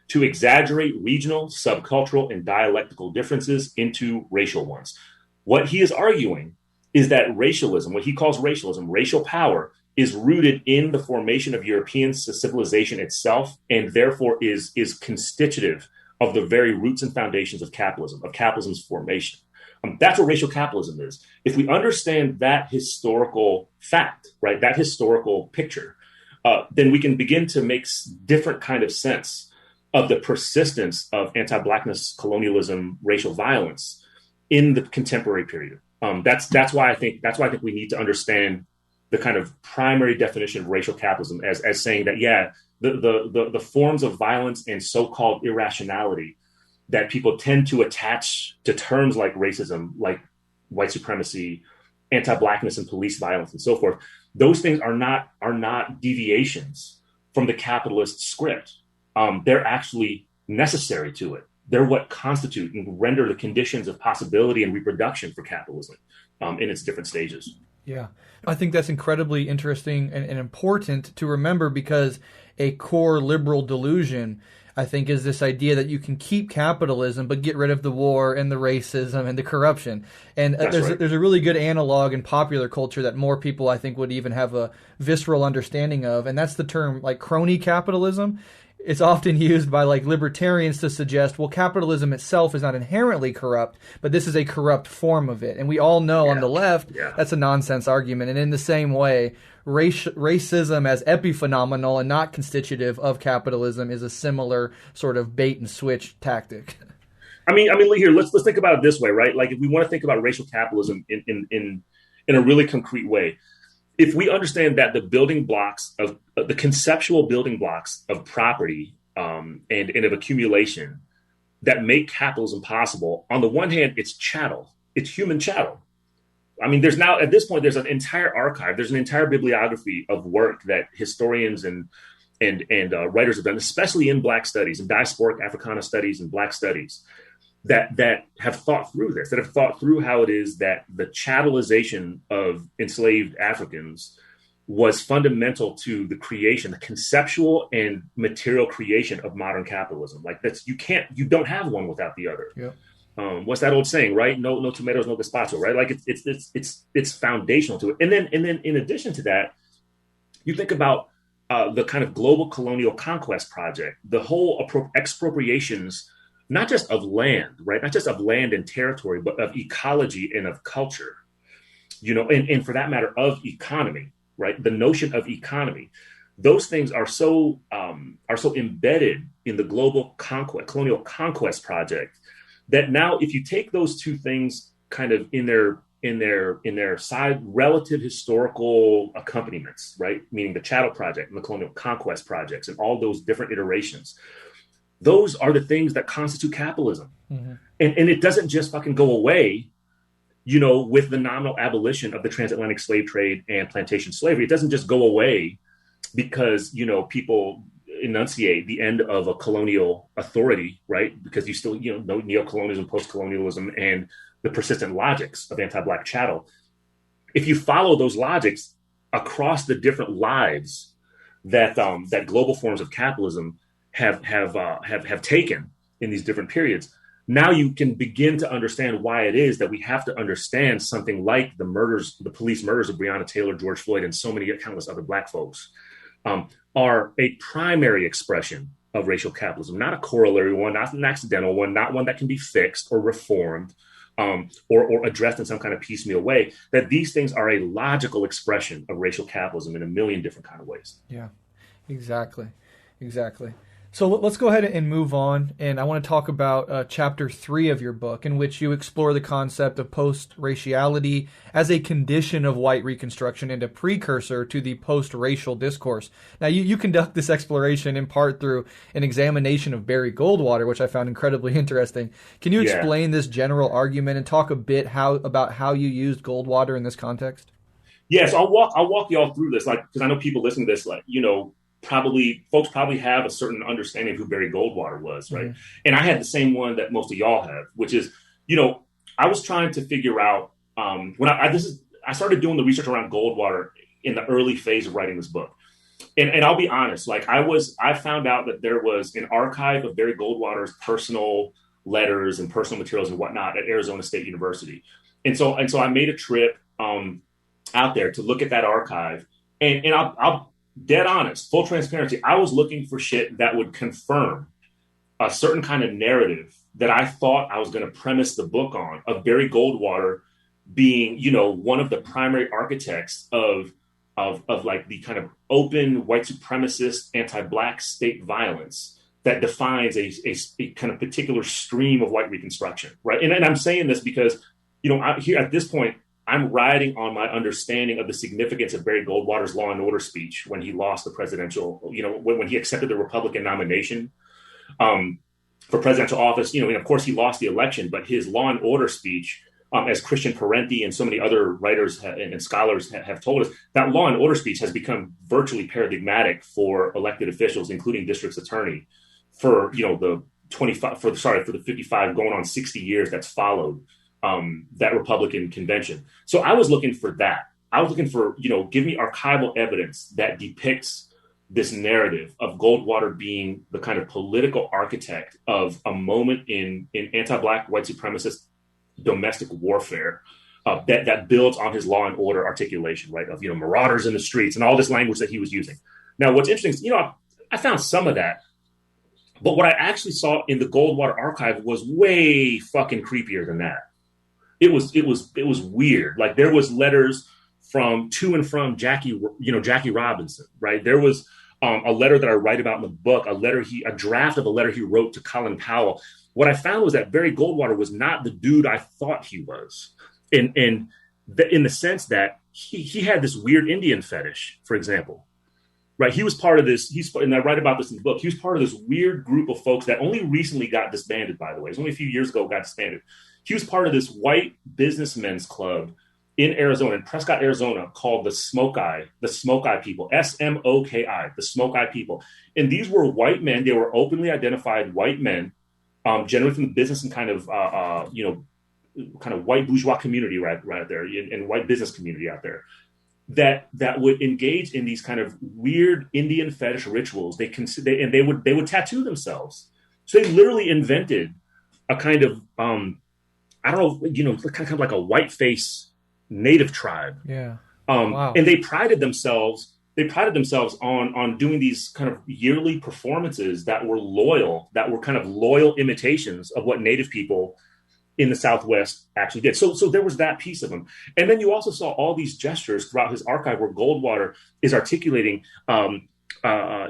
to exaggerate regional, subcultural, and dialectical differences into racial ones. What he is arguing is that racialism, what he calls racialism, racial power, is rooted in the formation of European civilization itself, and therefore is constitutive of the very roots and foundations of capitalism's formation. That's what racial capitalism is. If we understand that historical fact, right, that historical picture, then we can begin to make different kind of sense of the persistence of anti-Blackness, colonialism, racial violence in the contemporary period. That's why I think we need to understand the kind of primary definition of racial capitalism as saying that, yeah, the forms of violence and so-called irrationality that people tend to attach to terms like racism, like white supremacy, anti-Blackness and police violence and so forth, those things are not deviations from the capitalist script. They're actually necessary to it. They're what constitute and render the conditions of possibility and reproduction for capitalism in its different stages. Yeah, I think that's incredibly interesting and important to remember, because a core liberal delusion, I think, is this idea that you can keep capitalism but get rid of the war and the racism and the corruption. And there's a really good analog in popular culture that more people, I think, would even have a visceral understanding of, and that's the term like crony capitalism. It's often used by like libertarians to suggest, well, capitalism itself is not inherently corrupt, but this is a corrupt form of it. And we all know on the left, that's a nonsense argument. And in the same way, racism as epiphenomenal and not constitutive of capitalism is a similar sort of bait and switch tactic. I mean, here, let's think about it this way, right? Like, if we want to think about racial capitalism in a really concrete way, if we understand that the building blocks of the conceptual building blocks of property and of accumulation that make capitalism possible, on the one hand, it's chattel, it's human chattel. I mean, there's now, at this point, there's an entire archive, there's an entire bibliography of work that historians and writers have done, especially in Black studies and diasporic Africana studies and Black studies, that have thought through this, that have thought through how it is that the chattelization of enslaved Africans was fundamental to the creation, the conceptual and material creation of modern capitalism. Like, you don't have one without the other. Yeah. What's that old saying, right? No tomatoes, no gazpacho, right? Like, it's foundational to it. And then in addition to that, you think about the kind of global colonial conquest project, the whole expropriations, not just of land, right? Not just of land and territory, but of ecology and of culture, and for that matter, of economy, right? The notion of economy, those things are so embedded in the global colonial conquest project that now, if you take those two things kind of in their side relative historical accompaniments, right? Meaning the chattel project and the colonial conquest projects and all those different iterations, those are the things that constitute capitalism. Mm-hmm. And it doesn't just fucking go away, with the nominal abolition of the transatlantic slave trade and plantation slavery. It doesn't just go away because, people enunciate the end of a colonial authority, right? Because you still, know neocolonialism, post-colonialism, and the persistent logics of anti-Black chattel. If you follow those logics across the different lives that global forms of capitalism have taken in these different periods, now you can begin to understand why it is that we have to understand something like the police murders of Breonna Taylor, George Floyd, and so many countless other Black folks are a primary expression of racial capitalism, not a corollary one, not an accidental one, not one that can be fixed or reformed or addressed in some kind of piecemeal way, that these things are a logical expression of racial capitalism in a million different kind of ways. Yeah, exactly. So let's go ahead and move on, and I want to talk about Chapter 3 of your book, in which you explore the concept of post-raciality as a condition of white Reconstruction and a precursor to the post-racial discourse. Now, you conduct this exploration in part through an examination of Barry Goldwater, which I found incredibly interesting. Can you explain this general argument and talk a bit about how you used Goldwater in this context? Yes, I'll walk y'all through this, because I know people listening to this, folks probably have a certain understanding of who Barry Goldwater was, right? Mm-hmm. And I had the same one that most of y'all have, which is, I was trying to figure out when I started doing the research around Goldwater in the early phase of writing this book. And I'll be honest, I found out that there was an archive of Barry Goldwater's personal letters and personal materials and whatnot at Arizona State University. And so I made a trip out there to look at that archive, and I'll dead honest, full transparency, I was looking for shit that would confirm a certain kind of narrative that I thought I was going to premise the book on, of Barry Goldwater being, one of the primary architects of like the kind of open white supremacist anti-Black state violence that defines a kind of particular stream of white Reconstruction, right? And I'm saying this because, here at this point, I'm riding on my understanding of the significance of Barry Goldwater's Law and Order speech when he lost the presidential, when he accepted the Republican nomination for presidential office, and of course he lost the election, but his Law and Order speech, as Christian Parenti and so many other writers and scholars have told us, that Law and Order speech has become virtually paradigmatic for elected officials, including district's attorney, for, the 55 going on 60 years that's followed that Republican convention. So I was looking for that. I was looking for, give me archival evidence that depicts this narrative of Goldwater being the kind of political architect of a moment in anti-Black white supremacist domestic warfare that builds on his Law and Order articulation, right? Of, marauders in the streets and all this language that he was using. Now, what's interesting is, I found some of that, but what I actually saw in the Goldwater archive was way fucking creepier than that. It was weird. Like, there was letters to and from Jackie Robinson, right? There was a letter that I write about in the book, a draft of a letter he wrote to Colin Powell. What I found was that Barry Goldwater was not the dude I thought he was, in the sense that he had this weird Indian fetish, for example, right? He was part of this. And I write about this in the book. He was part of this weird group of folks that only recently got disbanded. By the way, it was only a few years ago got disbanded. He was part of this white businessmen's club in Arizona, in Prescott, Arizona, called the Smoke-Eye people, SMOKI, the Smoke-Eye people. And these were white men. They were openly identified white men, generally from the business and kind of white bourgeois community right there, and white business community out there, that would engage in these kind of weird Indian fetish rituals. They would tattoo themselves. So they literally invented a kind of kind of like a white face native tribe. Yeah. Wow. And they prided themselves on doing these kind of yearly performances that were kind of loyal imitations of what Native people in the Southwest actually did. So there was that piece of him. And then you also saw all these gestures throughout his archive where Goldwater is articulating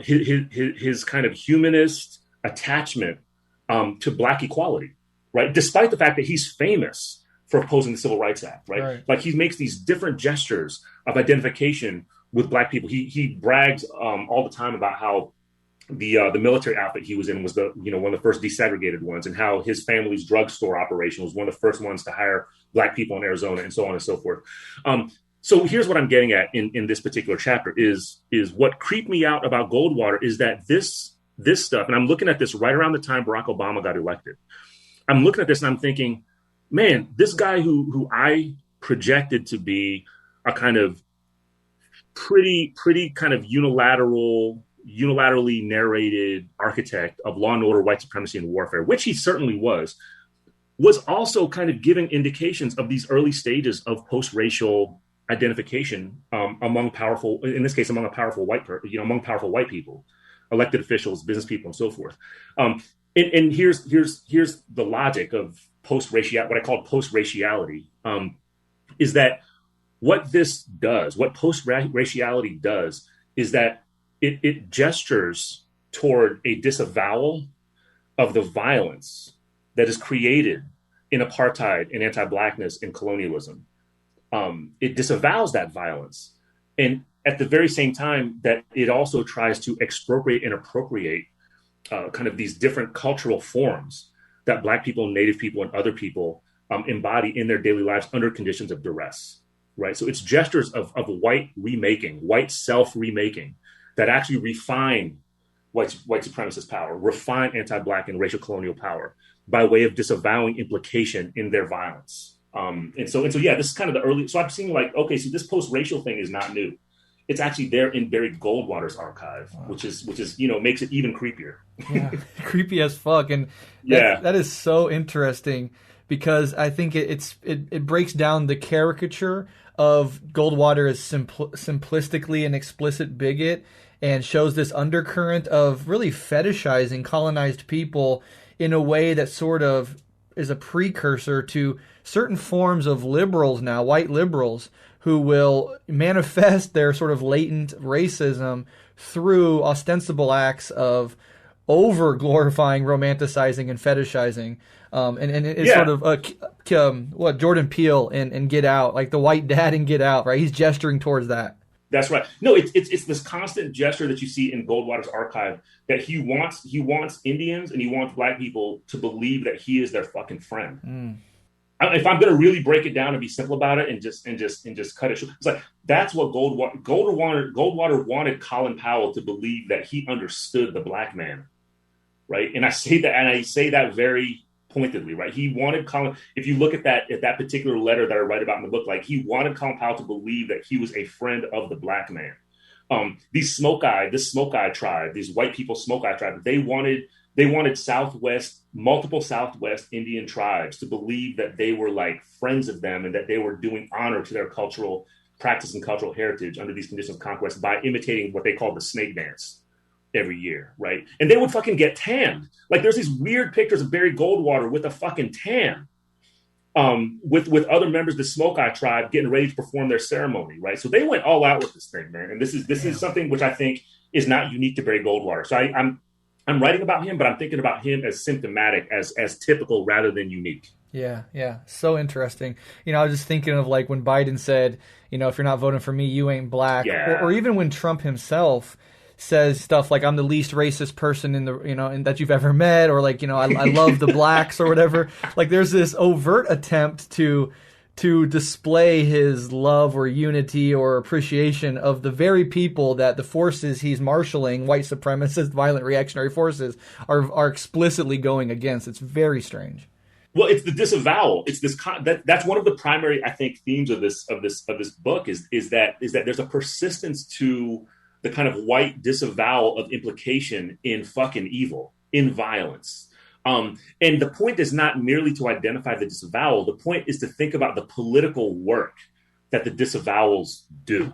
his kind of humanist attachment to Black equality, right? Despite the fact that he's famous for opposing the Civil Rights Act, right? Like, he makes these different gestures of identification with Black people. He brags all the time about how the military outfit he was in was one of the first desegregated ones, and how his family's drugstore operation was one of the first ones to hire Black people in Arizona, and so on and so forth. So here's what I'm getting at in this particular chapter is what creeped me out about Goldwater is that this stuff, and I'm looking at this right around the time Barack Obama got elected. I'm looking at this and I'm thinking, man, this guy who I projected to be a kind of pretty kind of unilaterally narrated architect of law and order, white supremacy, and warfare, which he certainly was also kind of giving indications of these early stages of post-racial identification among powerful, in this case, among powerful white people, elected officials, business people, and so forth. And here's the logic of what I call post-raciality, is that what this does, what post-raciality does, is that it gestures toward a disavowal of the violence that is created in apartheid and anti-Blackness and colonialism. It disavows that violence. And at the very same time that it also tries to expropriate and appropriate kind of these different cultural forms that Black people, Native people, and other people embody in their daily lives under conditions of duress, right? So it's gestures of white remaking, white self-remaking that actually refine white supremacist power, refine anti-Black and racial colonial power by way of disavowing implication in their violence. And so yeah, this is kind of the early. So I'm seeing like, okay, so this post-racial thing is not new. It's actually there in Barry Goldwater's archive, wow. which is makes it even creepier. Yeah, creepy as fuck, and that is so interesting because I think it breaks down the caricature of Goldwater as simplistically an explicit bigot, and shows this undercurrent of really fetishizing colonized people in a way that sort of is a precursor to certain forms of liberals now, white liberals, who will manifest their sort of latent racism through ostensible acts of over-glorifying, romanticizing, and fetishizing. And it's sort of what Jordan Peele in Get Out, like the white dad in Get Out, right? He's gesturing towards that. That's right. No, it's this constant gesture that you see in Goldwater's archive that he wants Indians and he wants Black people to believe that he is their fucking friend. Mm. If I'm going to really break it down and be simple about it and just cut it short, it's like that's what Goldwater wanted Colin Powell to believe that he understood the Black man, right? And I say that very pointedly, right? He wanted Colin. If you look at that particular letter that I write about in the book, like he wanted Colin Powell to believe that he was a friend of the Black man. This Smoke-Eye tribe, these white people Smoke-Eye tribe, they wanted multiple Southwest Indian tribes to believe that they were like friends of them and that they were doing honor to their cultural practice and cultural heritage under these conditions of conquest by imitating what they call the snake dance every year, right? And they would fucking get tanned. Like there's these weird pictures of Barry Goldwater with a fucking tan, with other members of the Smoke-Eye tribe getting ready to perform their ceremony, right? So they went all out with this thing, man. And this is something which I think is not unique to Barry Goldwater. So I'm writing about him, but I'm thinking about him as symptomatic, as typical rather than unique. Yeah. So interesting. I was just thinking of like when Biden said, if you're not voting for me, you ain't Black. Yeah. Or even when Trump himself says stuff like I'm the least racist person in that you've ever met, or like, I love the Blacks or whatever. Like there's this overt attempt to display his love or unity or appreciation of the very people that the forces he's marshaling, white supremacist, violent reactionary forces, are explicitly going against. It's very strange. Well, it's the disavowal. It's this that's one of the primary, I think, themes of this book is that there's a persistence to the kind of white disavowal of implication in fucking evil, in violence. And the point is not merely to identify the disavowal. The point is to think about the political work that the disavowals do.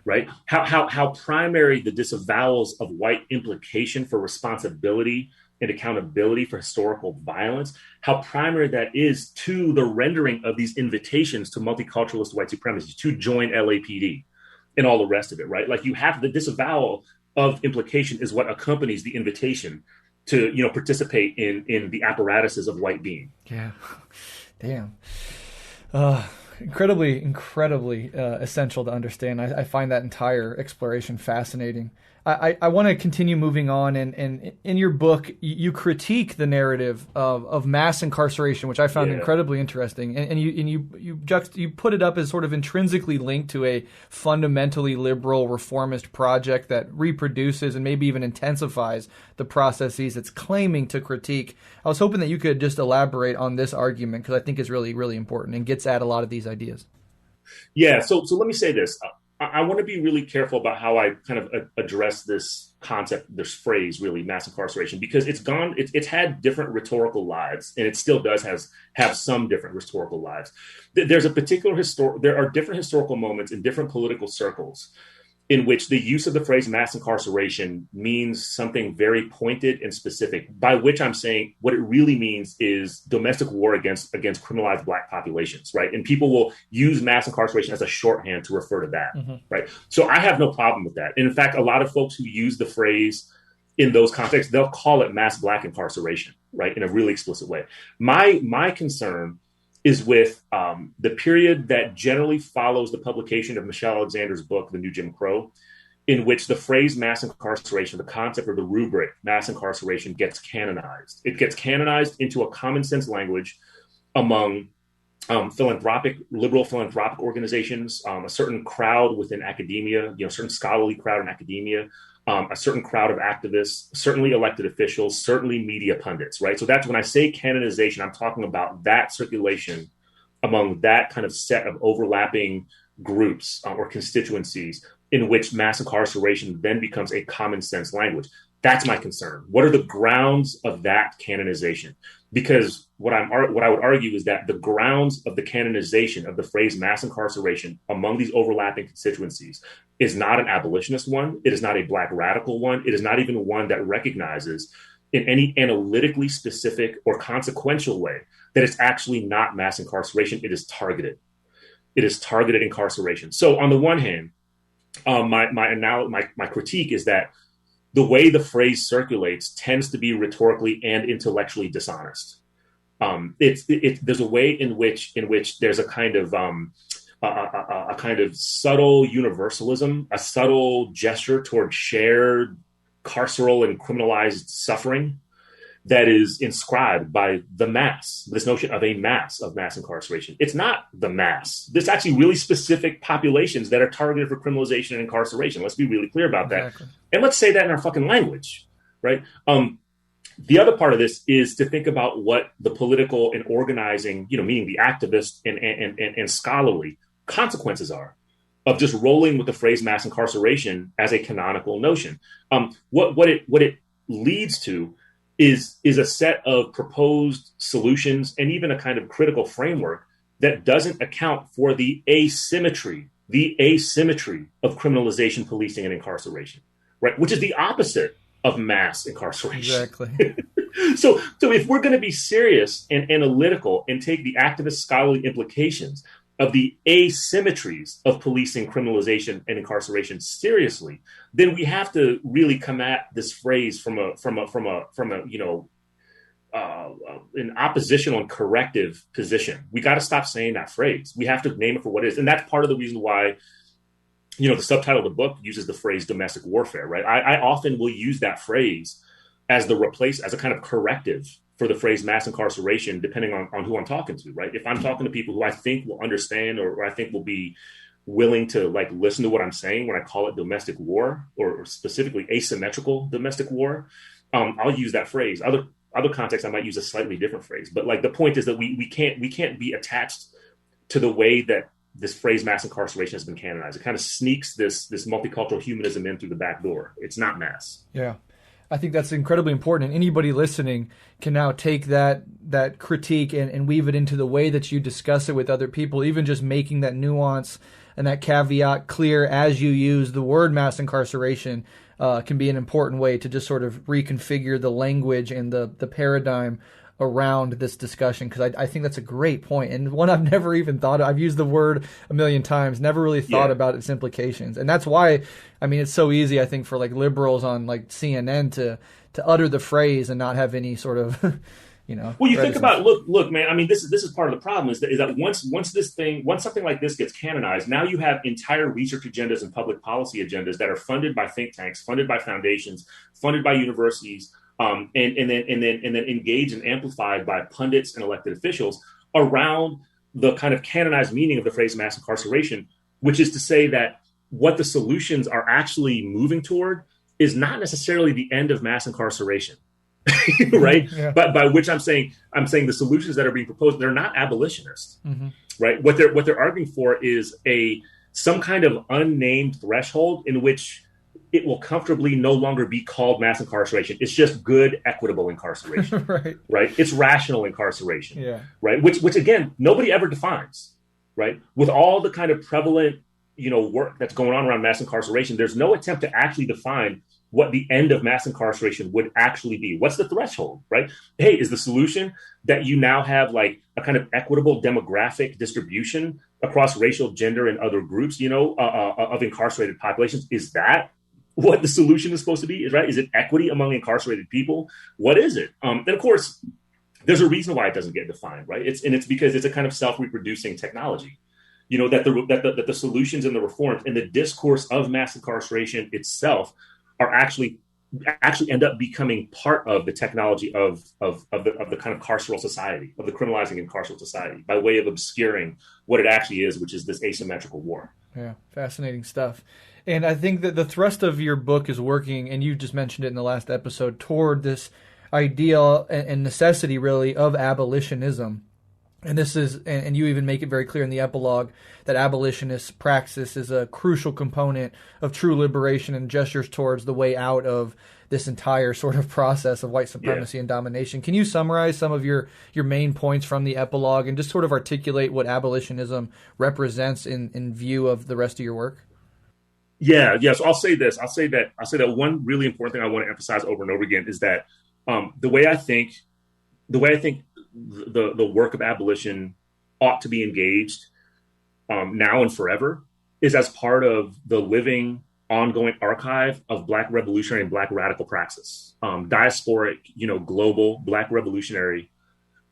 Right? How primary the disavowals of white implication for responsibility and accountability for historical violence, how primary that is to the rendering of these invitations to multiculturalist white supremacy to join LAPD and all the rest of it, right? Like you have the disavowal of implication is what accompanies the invitation to, participate in the apparatuses of white being. Yeah. Damn. incredibly essential to understand. I find that entire exploration fascinating. I want to continue moving on, and in your book, you critique the narrative of mass incarceration, which I found incredibly interesting, and you put it up as sort of intrinsically linked to a fundamentally liberal reformist project that reproduces and maybe even intensifies the processes it's claiming to critique. I was hoping that you could just elaborate on this argument, because I think it's really, really important and gets at a lot of these ideas. Yeah, so let me say this. I want to be really careful about how I kind of address this concept, this phrase, really, mass incarceration, because it's had different rhetorical lives, and it still does have some different rhetorical lives. There are different historical moments in different political circles in which the use of the phrase mass incarceration means something very pointed and specific, by which I'm saying what it really means is domestic war against criminalized Black populations, right? And people will use mass incarceration as a shorthand to refer to that, right? So I have no problem with that. And in fact, a lot of folks who use the phrase in those contexts, they'll call it mass Black incarceration, right? In a really explicit way. My concern is with the period that generally follows the publication of Michelle Alexander's book, The New Jim Crow, in which the phrase mass incarceration, the concept or the rubric mass incarceration, gets canonized. It gets canonized into a common sense language among liberal philanthropic organizations, a certain crowd within academia, certain scholarly crowd in academia, a certain crowd of activists, certainly elected officials, certainly media pundits, right? So that's when I say canonization, I'm talking about that circulation among that kind of set of overlapping groups or constituencies in which mass incarceration then becomes a common sense language. That's my concern. What are the grounds of that canonization? Because what I would argue is that the grounds of the canonization of the phrase mass incarceration among these overlapping constituencies is not an abolitionist one. It is not a Black radical one. It is not even one that recognizes in any analytically specific or consequential way that it's actually not mass incarceration. It is targeted. It is targeted incarceration. So on the one hand, my critique is that the way the phrase circulates tends to be rhetorically and intellectually dishonest. There's a way in which there's a kind of subtle universalism, a subtle gesture toward shared carceral and criminalized suffering that is inscribed by the mass, this notion of a mass of mass incarceration. It's not the mass. There's actually really specific populations that are targeted for criminalization and incarceration. Let's be really clear about that. Exactly. And let's say that in our fucking language, right? The other part of this is to think about what the political and organizing, meaning the activist and scholarly consequences are of just rolling with the phrase mass incarceration as a canonical notion. What it leads to is a set of proposed solutions and even a kind of critical framework that doesn't account for the asymmetry of criminalization, policing, and incarceration, right? Which is the opposite of mass incarceration. Exactly. So if we're going to be serious and analytical and take the activist scholarly implications of the asymmetries of policing, criminalization, and incarceration seriously, then we have to really come at this phrase from an oppositional and corrective position. We got to stop saying that phrase. We have to name it for what it is, and that's part of the reason why the subtitle of the book uses the phrase domestic warfare. Right? I often will use that phrase as a kind of corrective for the phrase mass incarceration, depending on who I'm talking to, right? If I'm talking to people who I think will understand or I think will be willing to listen to what I'm saying when I call it domestic war or specifically asymmetrical domestic war, I'll use that phrase. Other contexts, I might use a slightly different phrase. But the point is that we can't be attached to the way that this phrase mass incarceration has been canonized. It kind of sneaks this multicultural humanism in through the back door. It's not mass. Yeah. I think that's incredibly important, and anybody listening can now take that critique and weave it into the way that you discuss it with other people, even just making that nuance and that caveat clear as you use the word mass incarceration can be an important way to just sort of reconfigure the language and the paradigm around this discussion, because I think that's a great point, and one I've never even thought of. I've used the word a million times, never really thought about its implications. And that's why, it's so easy, I think, for liberals on CNN to utter the phrase and not have any sort of Well, you think about look, man. I mean, this is part of the problem is that once something like this gets canonized, now you have entire research agendas and public policy agendas that are funded by think tanks, funded by foundations, funded by universities, and then engaged and amplified by pundits and elected officials around the kind of canonized meaning of the phrase mass incarceration, which is to say that what the solutions are actually moving toward is not necessarily the end of mass incarceration. Right. Yeah. But by which I'm saying the solutions that are being proposed, they're not abolitionists. Mm-hmm. Right. What they're arguing for is some kind of unnamed threshold in which it will comfortably no longer be called mass incarceration. It's just good, equitable incarceration. Right. It's rational incarceration. Yeah. Right. Which again, nobody ever defines. Right. With all the kind of prevalent, work that's going on around mass incarceration, there's no attempt to actually define what the end of mass incarceration would actually be. What's the threshold, right? Hey, is the solution that you now have like a kind of equitable demographic distribution across racial, gender, and other groups, of incarcerated populations? Is that what the solution is supposed to be? Right? Is it equity among incarcerated people? What is it? And of course, there's a reason why it doesn't get defined, right? It's because it's a kind of self-reproducing technology. That the solutions and the reforms and the discourse of mass incarceration itself are actually end up becoming part of the technology of the kind of carceral society, of the criminalizing and carceral society, by way of obscuring what it actually is, which is this asymmetrical war. Yeah, fascinating stuff. And I think that the thrust of your book is working, and you just mentioned it in the last episode, toward this idea and necessity, really, of abolitionism. And this is, and you even make it very clear in the epilogue that abolitionist praxis is a crucial component of true liberation and gestures towards the way out of this entire sort of process of white supremacy and domination. Can you summarize some of your main points from the epilogue and just sort of articulate what abolitionism represents in view of the rest of your work? Yeah. So I'll say this. I'll say that one really important thing I want to emphasize over and over again is that the way I think the work of abolition ought to be engaged now and forever is as part of the living, ongoing archive of Black revolutionary and Black radical praxis, diasporic, global Black revolutionary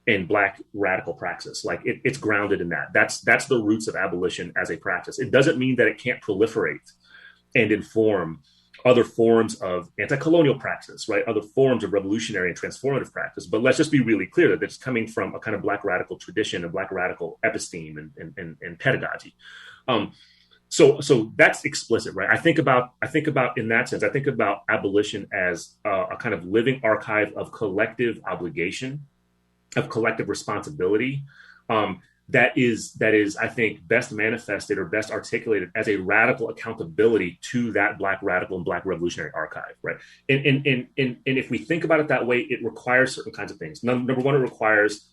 and Black radical praxis. Like it's grounded in that. That's the roots of abolition as a practice. It doesn't mean that it can't proliferate and inform other forms of anti-colonial practice, right? Other forms of revolutionary and transformative practice. But let's just be really clear that it's coming from a kind of Black radical tradition and Black radical episteme and pedagogy. So that's explicit, right? I think about in that sense, I think about abolition as a kind of living archive of collective obligation, of collective responsibility, that is, I think, best manifested or best articulated as a radical accountability to that Black radical and Black revolutionary archive, right? And if we think about it that way, it requires certain kinds of things. Number one, it requires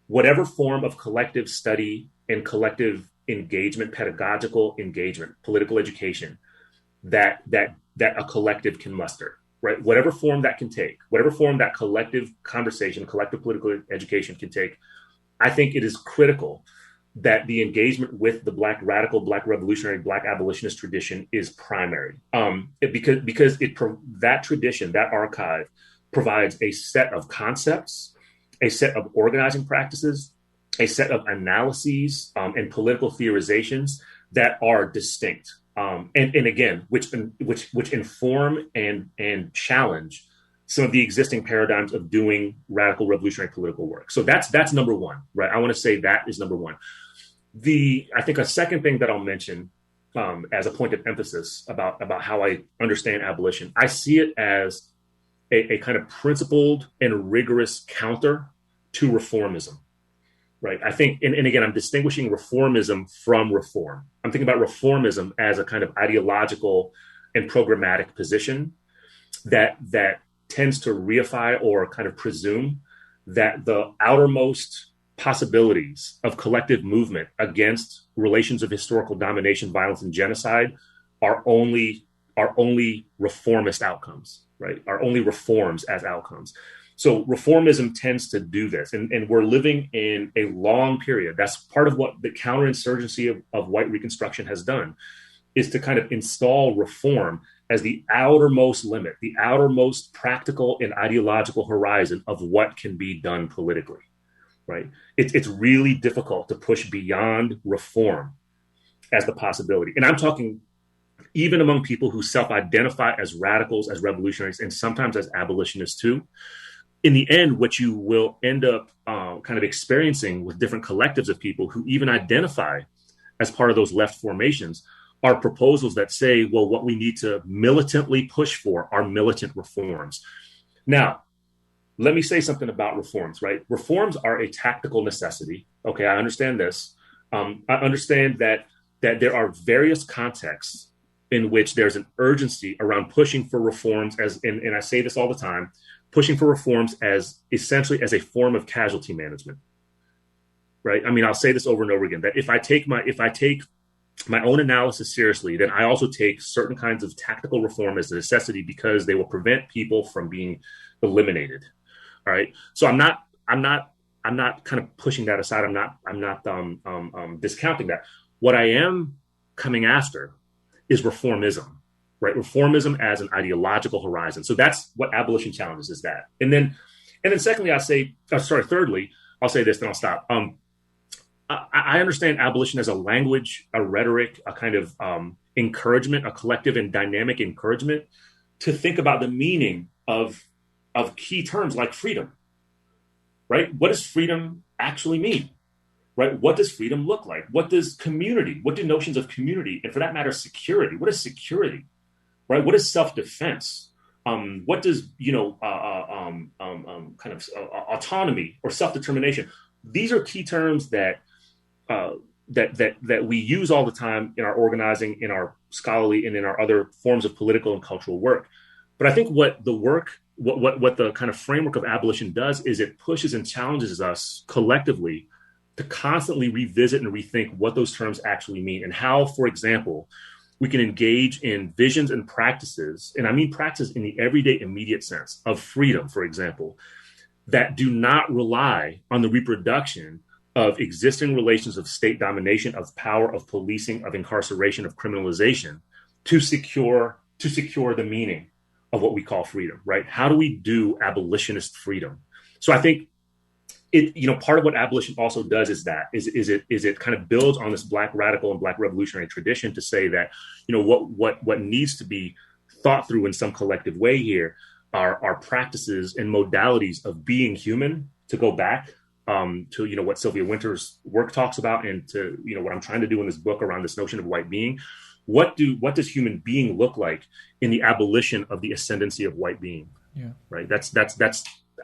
whatever form of collective study and collective engagement, pedagogical engagement, political education that a collective can muster, right? Whatever form that can take, whatever form that collective conversation, collective political education can take, I think it is critical that the engagement with the Black radical, Black revolutionary, Black abolitionist tradition is primary, because that tradition, that archive, provides a set of concepts, a set of organizing practices, a set of analyses and political theorizations that are distinct, and again, which inform and challenge some of the existing paradigms of doing radical revolutionary political work. So that's number one, right? I want to say that is number one. I think a second thing that I'll mention as a point of emphasis about how I understand abolition, I see it as a kind of principled and rigorous counter to reformism, right? I think, and again, I'm distinguishing reformism from reform. I'm thinking about reformism as a kind of ideological and programmatic position that tends to reify or kind of presume that the outermost possibilities of collective movement against relations of historical domination, violence, and genocide are only reformist outcomes, right? Are only reforms as outcomes. So reformism tends to do this. And we're living in a long period. That's part of what the counterinsurgency of white Reconstruction has done, is to kind of install reform as the outermost limit, the outermost practical and ideological horizon of what can be done politically, right? It's really difficult to push beyond reform as the possibility. And I'm talking even among people who self-identify as radicals, as revolutionaries, and sometimes as abolitionists too. In the end, what you will end up kind of experiencing with different collectives of people who even identify as part of those left formations are proposals that say, well, what we need to militantly push for are militant reforms. Now, let me say something about reforms, right? Reforms are a tactical necessity. Okay, I understand this. I understand that there are various contexts in which there's an urgency around pushing for reforms and I say this all the time, pushing for reforms as essentially as a form of casualty management, right? I mean, I'll say this over and over again, that if I take my own analysis seriously, then I also take certain kinds of tactical reform as a necessity because they will prevent people from being eliminated. All right. So I'm not kind of pushing that aside. I'm not discounting that. What I am coming after is reformism, right? Reformism as an ideological horizon. So that's what abolition challenges, is that. And then secondly, thirdly, I'll say this, then I'll stop. I understand abolition as a language, a rhetoric, a kind of encouragement, a collective and dynamic encouragement to think about the meaning of key terms like freedom, right? What does freedom actually mean, right? What does freedom look like? What does community, what do notions of community, and for that matter, security, what is security, right? What is self-defense? What does, kind of autonomy or self-determination? These are key terms that we use all the time in our organizing, in our scholarly, and in our other forms of political and cultural work. But I think what the kind of framework of abolition does is it pushes and challenges us collectively to constantly revisit and rethink what those terms actually mean and how, for example, we can engage in visions and practices, and I mean practice in the everyday immediate sense of freedom, for example, that do not rely on the reproduction of existing relations of state domination, of power, of policing, of incarceration, of criminalization to secure the meaning of what we call freedom, right? How do we do abolitionist freedom? So I think part of what abolition also does is it kind of builds on this Black radical and Black revolutionary tradition to say that, what needs to be thought through in some collective way here are practices and modalities of being human, to go back to what Sylvia Winter's work talks about, and to what I'm trying to do in this book around this notion of white being. What does human being look like in the abolition of the ascendancy of white being? Yeah. Right. That's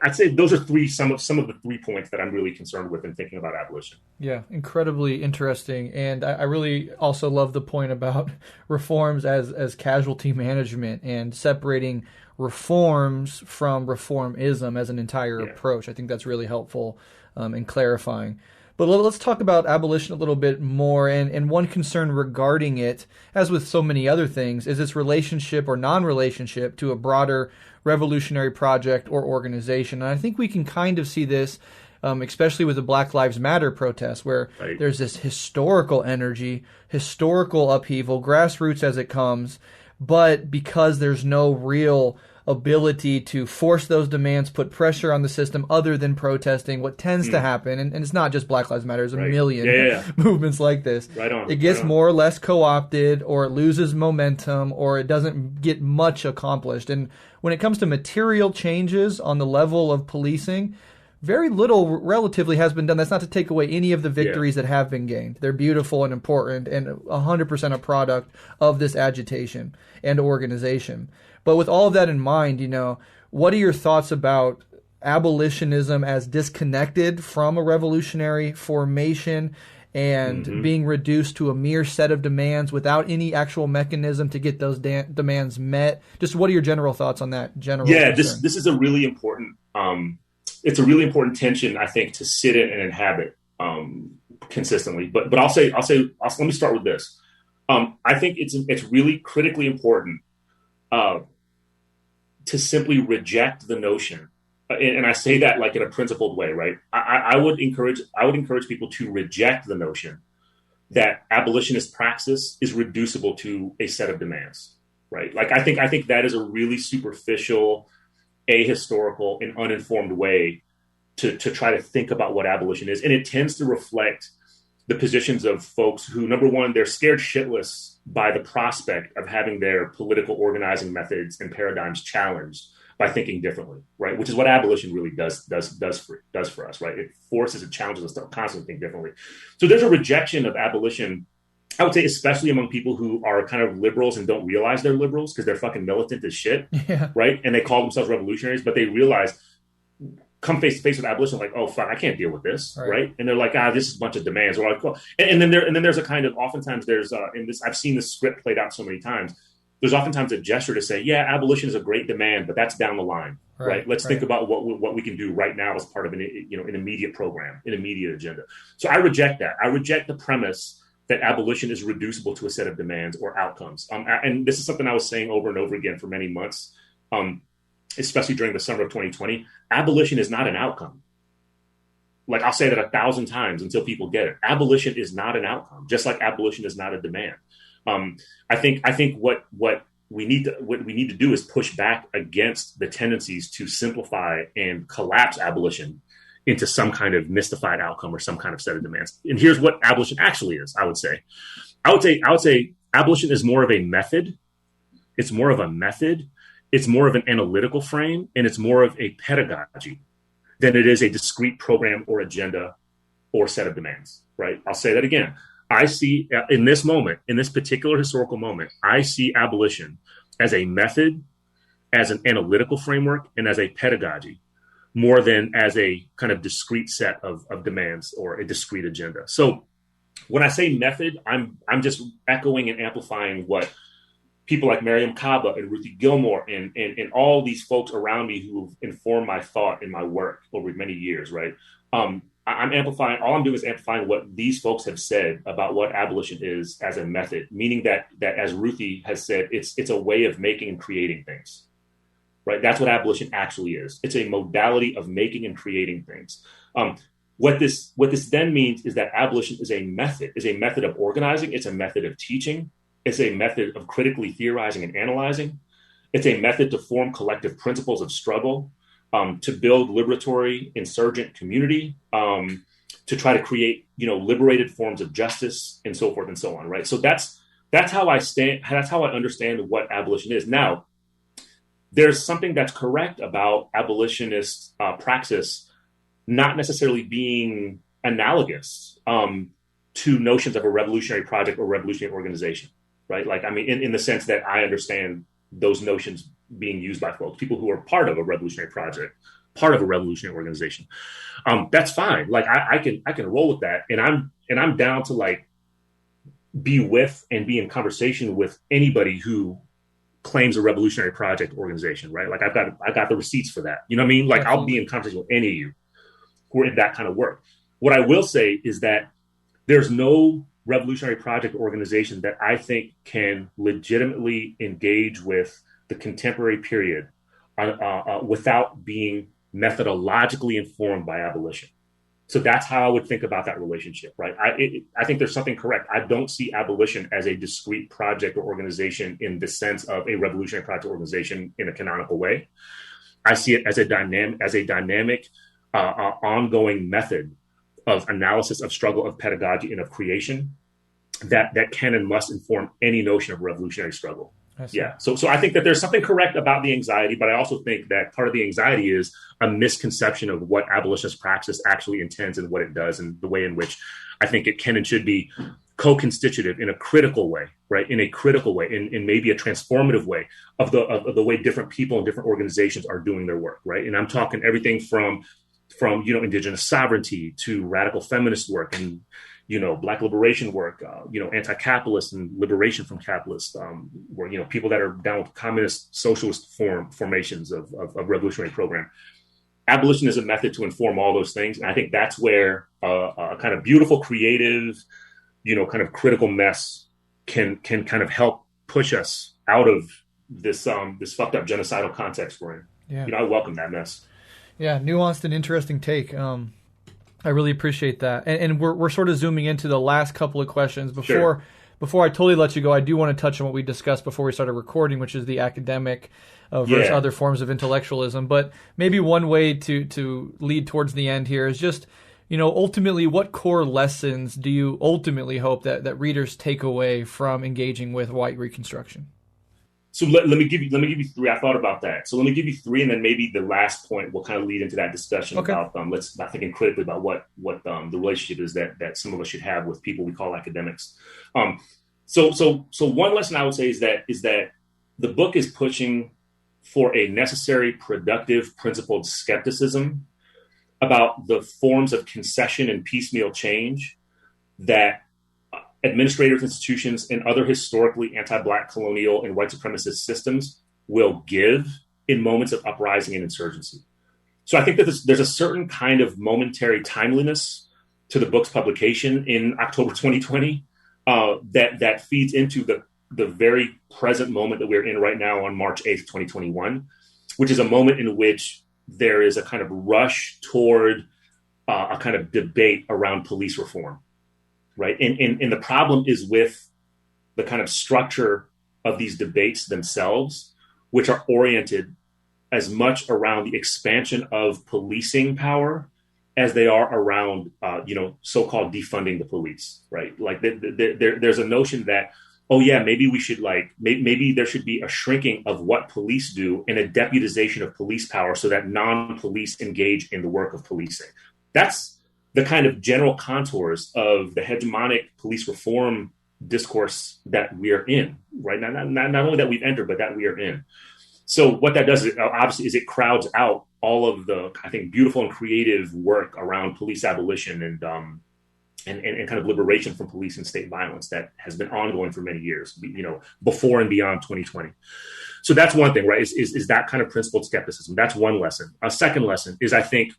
I'd say those are some of the 3 points that I'm really concerned with in thinking about abolition. Yeah, incredibly interesting. And I really also love the point about reforms as casualty management and separating reforms from reformism as an entire approach. I think that's really helpful and clarifying. But let's talk about abolition a little bit more. And one concern regarding it, as with so many other things, is its relationship or non-relationship to a broader revolutionary project or organization. And I think we can kind of see this, especially with the Black Lives Matter protests, where there's this historical energy, historical upheaval, grassroots as it comes, but because there's no real ability to force those demands, put pressure on the system other than protesting, what tends to happen, and it's not just Black Lives Matter, there's a million movements like this. It gets more or less co-opted, or it loses momentum, or it doesn't get much accomplished. And when it comes to material changes on the level of policing, very little relatively has been done. That's not to take away any of the victories that have been gained. They're beautiful and important and 100% a product of this agitation and organization. But with all of that in mind, what are your thoughts about abolitionism as disconnected from a revolutionary formation and being reduced to a mere set of demands without any actual mechanism to get those demands met? Just what are your general thoughts on that concern? This is a really important it's a really important tension, I think, to sit in and inhabit consistently. But let me start with this. I think it's really critically important to simply reject the notion, and I say that like in a principled way, right? I would encourage people to reject the notion that abolitionist praxis is reducible to a set of demands, right? Like, I think that is a really superficial, ahistorical, and uninformed way to try to think about what abolition is. And it tends to reflect the positions of folks who, number one, they're scared shitless by the prospect of having their political organizing methods and paradigms challenged by thinking differently, right? Which is what abolition really does for us, right? It forces, it challenges us to constantly think differently. So there's a rejection of abolition, I would say, especially among people who are kind of liberals and don't realize they're liberals because they're fucking militant as shit, right? And they call themselves revolutionaries, but they realize, come face to face with abolition, like, oh fuck, I can't deal with this, right? And they're like, this is a bunch of demands, or like, and then there's a kind of, oftentimes there's in this, I've seen this script played out so many times. There's oftentimes a gesture to say, yeah, abolition is a great demand, but that's down the line, right? Let's think about what we can do right now as part of an immediate program, an immediate agenda. So I reject that. I reject the premise that abolition is reducible to a set of demands or outcomes. And this is something I was saying over and over again for many months, especially during the summer of 2020. Abolition is not an outcome. Like, I'll say that 1,000 times until people get it. Abolition is not an outcome, just like abolition is not a demand. I think what we need to do is push back against the tendencies to simplify and collapse abolition into some kind of mystified outcome or some kind of set of demands. And here's what abolition actually is. I would say abolition is more of a method. It's more of a method. It's more of an analytical frame, and it's more of a pedagogy than it is a discrete program or agenda or set of demands, right? I'll say that again. I see in this moment, in this particular historical moment, I see abolition as a method, as an analytical framework, and as a pedagogy, more than as a kind of discrete set of demands or a discrete agenda. So when I say method, I'm just echoing and amplifying what people like Mariam Kaba and Ruthie Gilmore and all these folks around me who've informed my thought and my work over many years, right? I'm amplifying, all I'm doing is amplifying what these folks have said about what abolition is as a method, meaning that as Ruthie has said, it's a way of making and creating things, right? That's what abolition actually is. It's a modality of making and creating things. What this then means is that abolition is a method of organizing. It's a method of teaching. It's a method of critically theorizing and analyzing. It's a method to form collective principles of struggle, to build liberatory insurgent community, to try to create, liberated forms of justice and so forth and so on. Right. So that's how I stand. That's how I understand what abolition is. Now, there's something that's correct about abolitionist praxis not necessarily being analogous to notions of a revolutionary project or revolutionary organization. Right. Like, I mean, in the sense that I understand those notions being used by folks, people who are part of a revolutionary project, part of a revolutionary organization. That's fine. Like, I can roll with that. And I'm down to like be with and be in conversation with anybody who claims a revolutionary project organization, right? Like, I got the receipts for that. You know what I mean? Like, I'll be in conversation with any of you who are in that kind of work. What I will say is that there's no revolutionary project organization that I think can legitimately engage with the contemporary period without being methodologically informed by abolition. So that's how I would think about that relationship, right? I think there's something correct. I don't see abolition as a discrete project or organization in the sense of a revolutionary project organization in a canonical way. I see it as a dynamic, ongoing method of analysis, of struggle, of pedagogy, and of creation that can and must inform any notion of revolutionary struggle. Yeah. So I think that there's something correct about the anxiety, but I also think that part of the anxiety is a misconception of what abolitionist praxis actually intends and what it does, and the way in which I think it can and should be co-constitutive in a critical way, right? In a critical way, in maybe a transformative way of the way different people and different organizations are doing their work, right? And I'm talking everything from indigenous sovereignty to radical feminist work and Black liberation work, anti-capitalist and liberation from capitalists, where people that are down with communist socialist formations of revolutionary program. Abolition is a method to inform all those things, and I think that's where a kind of beautiful, creative, kind of critical mess can kind of help push us out of this fucked up genocidal context we're in. Yeah. I welcome that mess. Yeah, nuanced and interesting take. I really appreciate that. And we're sort of zooming into the last couple of questions before before I totally let you go, I do want to touch on what we discussed before we started recording, which is the academic versus other forms of intellectualism. But maybe one way to lead towards the end here is just, ultimately, what core lessons do you ultimately hope that readers take away from engaging with white Reconstruction? So let me give you three. I thought about that. So let me give you three, and then maybe the last point will kind of lead into that discussion about about thinking critically about what the relationship is that some of us should have with people we call academics. So one lesson I would say is that the book is pushing for a necessary, productive, principled skepticism about the forms of concession and piecemeal change that administrative institutions and other historically anti-Black colonial and white supremacist systems will give in moments of uprising and insurgency. So I think that there's a certain kind of momentary timeliness to the book's publication in October 2020 that feeds into the very present moment that we're in right now on March 8th, 2021, which is a moment in which there is a kind of rush toward a kind of debate around police reform. Right. And the problem is with the kind of structure of these debates themselves, which are oriented as much around the expansion of policing power as they are around, so-called defunding the police. Right. Like there's a notion that, maybe we should maybe there should be a shrinking of what police do and a deputization of police power so that non-police engage in the work of policing. That's the kind of general contours of the hegemonic police reform discourse that we are in, right? Not only that we've entered, but that we are in. So what that does, obviously, is it crowds out all of the, I think, beautiful and creative work around police abolition and kind of liberation from police and state violence that has been ongoing for many years, before and beyond 2020. So that's one thing, right? Is that kind of principled skepticism. That's one lesson. A second lesson is, I think,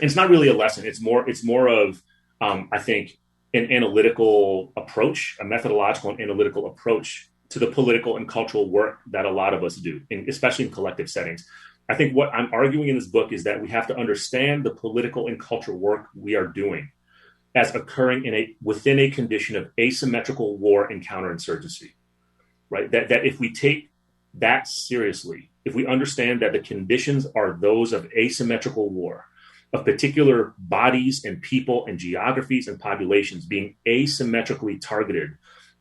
and it's not really a lesson. It's more of, I think, an analytical approach, a methodological and analytical approach to the political and cultural work that a lot of us do, especially in collective settings. I think what I'm arguing in this book is that we have to understand the political and cultural work we are doing as occurring within a condition of asymmetrical war and counterinsurgency, right? That if we take that seriously, if we understand that the conditions are those of asymmetrical war, of particular bodies and people and geographies and populations being asymmetrically targeted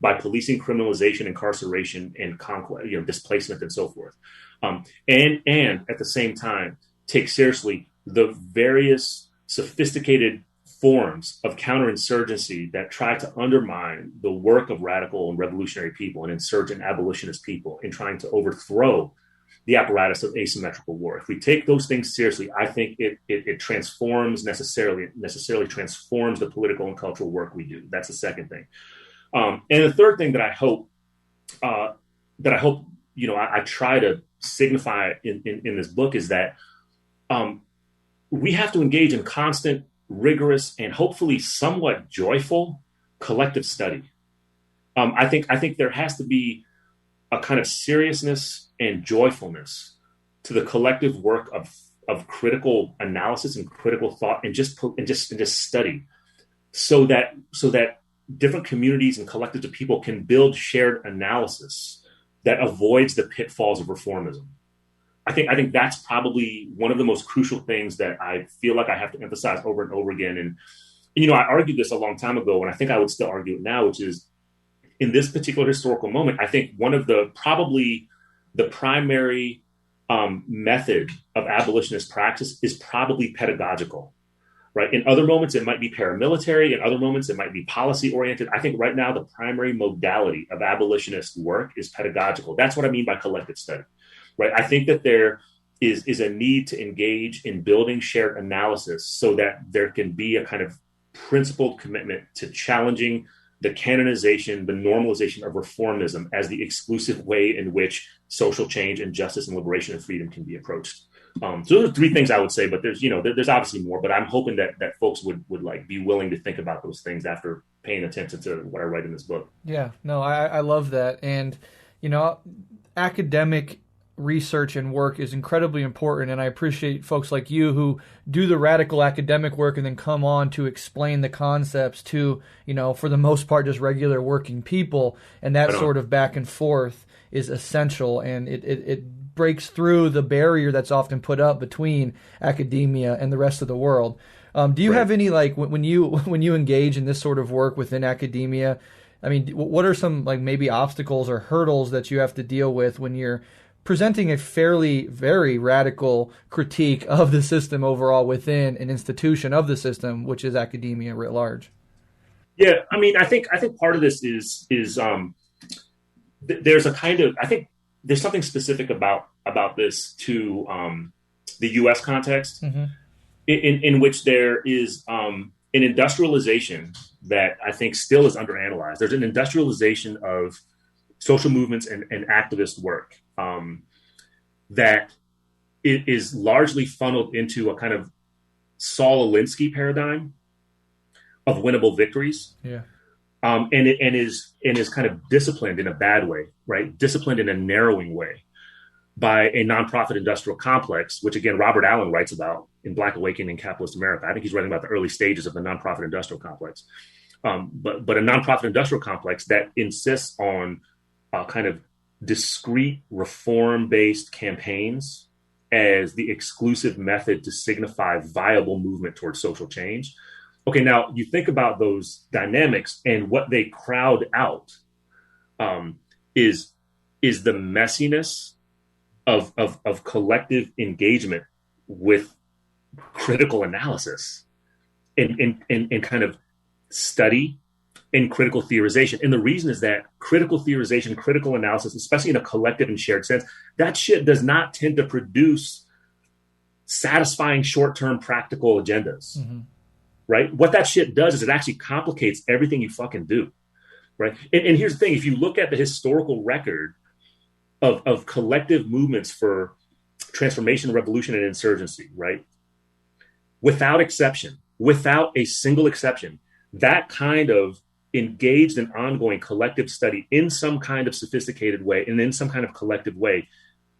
by policing, criminalization, incarceration, and conquest, displacement, and so forth, and at the same time take seriously the various sophisticated forms of counterinsurgency that try to undermine the work of radical and revolutionary people and insurgent abolitionist people in trying to overthrow the apparatus of asymmetrical war. If we take those things seriously, I think it transforms necessarily transforms the political and cultural work we do. That's the second thing. And the third thing that I hope I try to signify in this book is that we have to engage in constant, rigorous, and hopefully somewhat joyful collective study. I think there has to be a kind of seriousness and joyfulness to the collective work of critical analysis and critical thought and just study, so that different communities and collectives of people can build shared analysis that avoids the pitfalls of reformism. I think that's probably one of the most crucial things that I feel like I have to emphasize over and over again. And I argued this a long time ago, and I think I would still argue it now, which is, in this particular historical moment, I think one of the primary method of abolitionist practice is probably pedagogical, right? In other moments, it might be paramilitary. In other moments, it might be policy oriented. I think right now, the primary modality of abolitionist work is pedagogical. That's what I mean by collective study, right? I think that there is a need to engage in building shared analysis so that there can be a kind of principled commitment to challenging the canonization, the normalization of reformism as the exclusive way in which social change and justice and liberation and freedom can be approached. So those are three things I would say, but there's obviously more, but I'm hoping that folks would be willing to think about those things after paying attention to what I write in this book. Yeah, no, I love that. And, academic research and work is incredibly important, and I appreciate folks like you who do the radical academic work and then come on to explain the concepts to, for the most part, just regular working people, and that sort of back and forth is essential, and it breaks through the barrier that's often put up between academia and the rest of the world. Do you have any, like, when you engage in this sort of work within academia, I mean, what are some, like, maybe obstacles or hurdles that you have to deal with when you're presenting a very radical critique of the system overall within an institution of the system, which is academia writ large? Yeah, I mean, I think part of this is there's a kind of, I think there's something specific about this to the U.S. context, in which there is an industrialization that I think still is underanalyzed. There's an industrialization of social movements and activist work that it is largely funneled into a kind of Saul Alinsky paradigm of winnable victories. Yeah. And is kind of disciplined in a bad way, right? Disciplined in a narrowing way by a nonprofit industrial complex, which again, Robert Allen writes about in Black Awakening in Capitalist America. I think he's writing about the early stages of the nonprofit industrial complex. But a nonprofit industrial complex that insists on kind of discrete reform-based campaigns as the exclusive method to signify viable movement towards social change. Okay, now you think about those dynamics, and what they crowd out is the messiness of collective engagement with critical analysis and kind of study and critical theorization. And the reason is that critical theorization, critical analysis, especially in a collective and shared sense, that shit does not tend to produce satisfying short-term practical agendas. Right? What that shit does is it actually complicates everything you fucking do. Right? And here's the thing. If you look at the historical record of collective movements for transformation, revolution, and insurgency, right? Without exception, without a single exception, that kind of engaged in ongoing collective study in some kind of sophisticated way and in some kind of collective way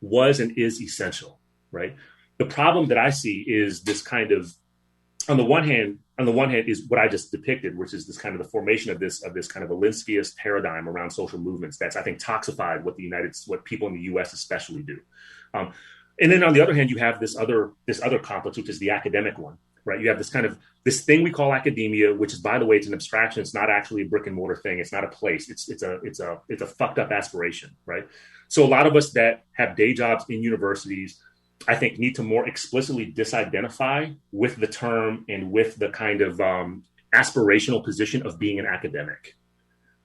was and is essential, right? The problem that I see is this kind of, on the one hand is what I just depicted, which is this kind of the formation of this kind of Alinskyist paradigm around social movements that's, I think, toxified what people in the U.S. especially do. And then on the other hand, you have this other complex, which is the academic one, right? You have this thing we call academia, which is, by the way, it's an abstraction. It's not actually a brick and mortar thing. It's not a place. It's a fucked up aspiration, right? So a lot of us that have day jobs in universities, I think, need to more explicitly disidentify with the term and with the kind of aspirational position of being an academic,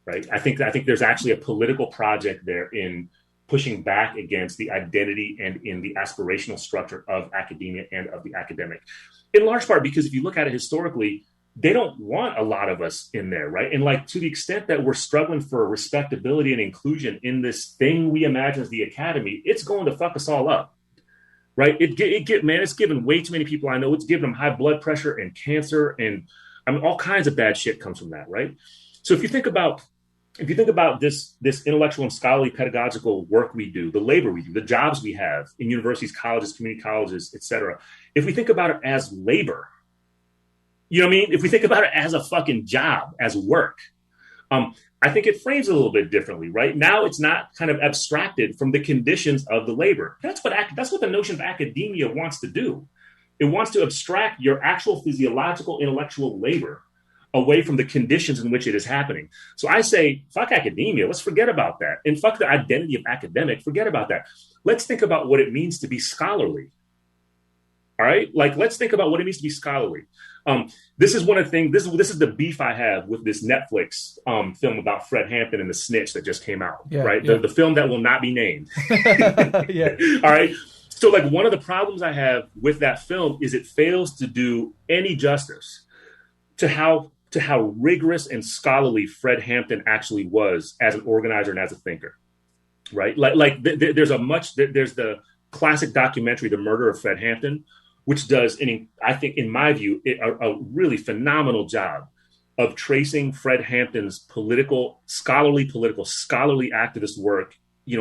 right? I think there's actually a political project there in pushing back against the identity and in the aspirational structure of academia and of the academic, in large part because if you look at it historically, they don't want a lot of us in there, right? And like, to the extent that we're struggling for respectability and inclusion in this thing we imagine as the academy, it's going to fuck us all up. Right. It's given way too many people I know. It's given them high blood pressure and cancer. And I mean, all kinds of bad shit comes from that. Right. So if you think about this intellectual and scholarly pedagogical work we do, the labor we do, the jobs we have in universities, colleges, community colleges, et cetera, if we think about it as labor, you know what I mean? If we think about it as a fucking job, as work, I think it frames it a little bit differently, right? Now it's not kind of abstracted from the conditions of the labor. That's what the notion of academia wants to do. It wants to abstract your actual physiological, intellectual labor away from the conditions in which it is happening. So I say, fuck academia. Let's forget about that. And fuck the identity of academic. Forget about that. Let's think about what it means to be scholarly. All right? Like, let's think about what it means to be scholarly. This is one of the things, this is the beef I have with this Netflix film about Fred Hampton and the Snitch that just came out, right? Yeah. The film that will not be named. Yeah. All right. So like, one of the problems I have with that film is it fails to do any justice to how rigorous and scholarly Fred Hampton actually was as an organizer and as a thinker, right? There's the classic documentary, The Murder of Fred Hampton, which does, I think, in my view, a really phenomenal job of tracing Fred Hampton's scholarly activist work,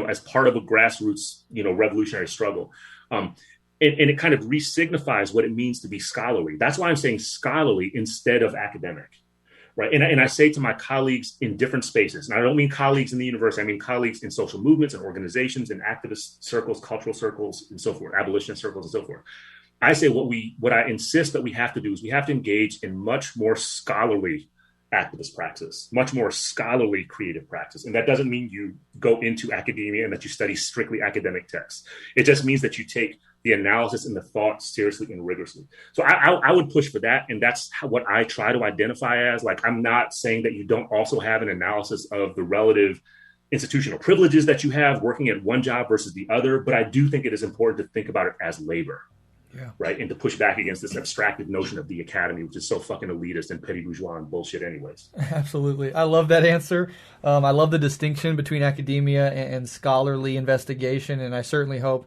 as part of a grassroots, revolutionary struggle. And it kind of resignifies what it means to be scholarly. That's why I'm saying scholarly instead of academic, right? And I say to my colleagues in different spaces, and I don't mean colleagues in the university, I mean colleagues in social movements and organizations and activist circles, cultural circles, and so forth, abolitionist circles and so forth. I say what I insist that we have to do is we have to engage in much more scholarly activist practice, much more scholarly creative practice. And that doesn't mean you go into academia and that you study strictly academic texts. It just means that you take the analysis and the thought seriously and rigorously. So I would push for that. And that's what I try to identify as. Like, I'm not saying that you don't also have an analysis of the relative institutional privileges that you have working at one job versus the other. But I do think it is important to think about it as labor. Yeah. Right. And to push back against this abstracted notion of the academy, which is so fucking elitist and petty bourgeois and bullshit anyways. Absolutely. I love that answer. I love the distinction between academia and scholarly investigation. And I certainly hope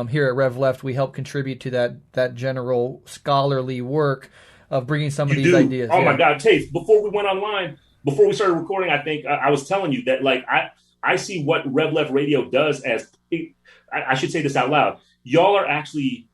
here at Rev Left, we help contribute to that general scholarly work of bringing some of these ideas. Oh, my God. Tafe, before we went online, before we started recording, I think I was telling you that, like, I see what Rev Left Radio does as, I should say this out loud. Y'all are actually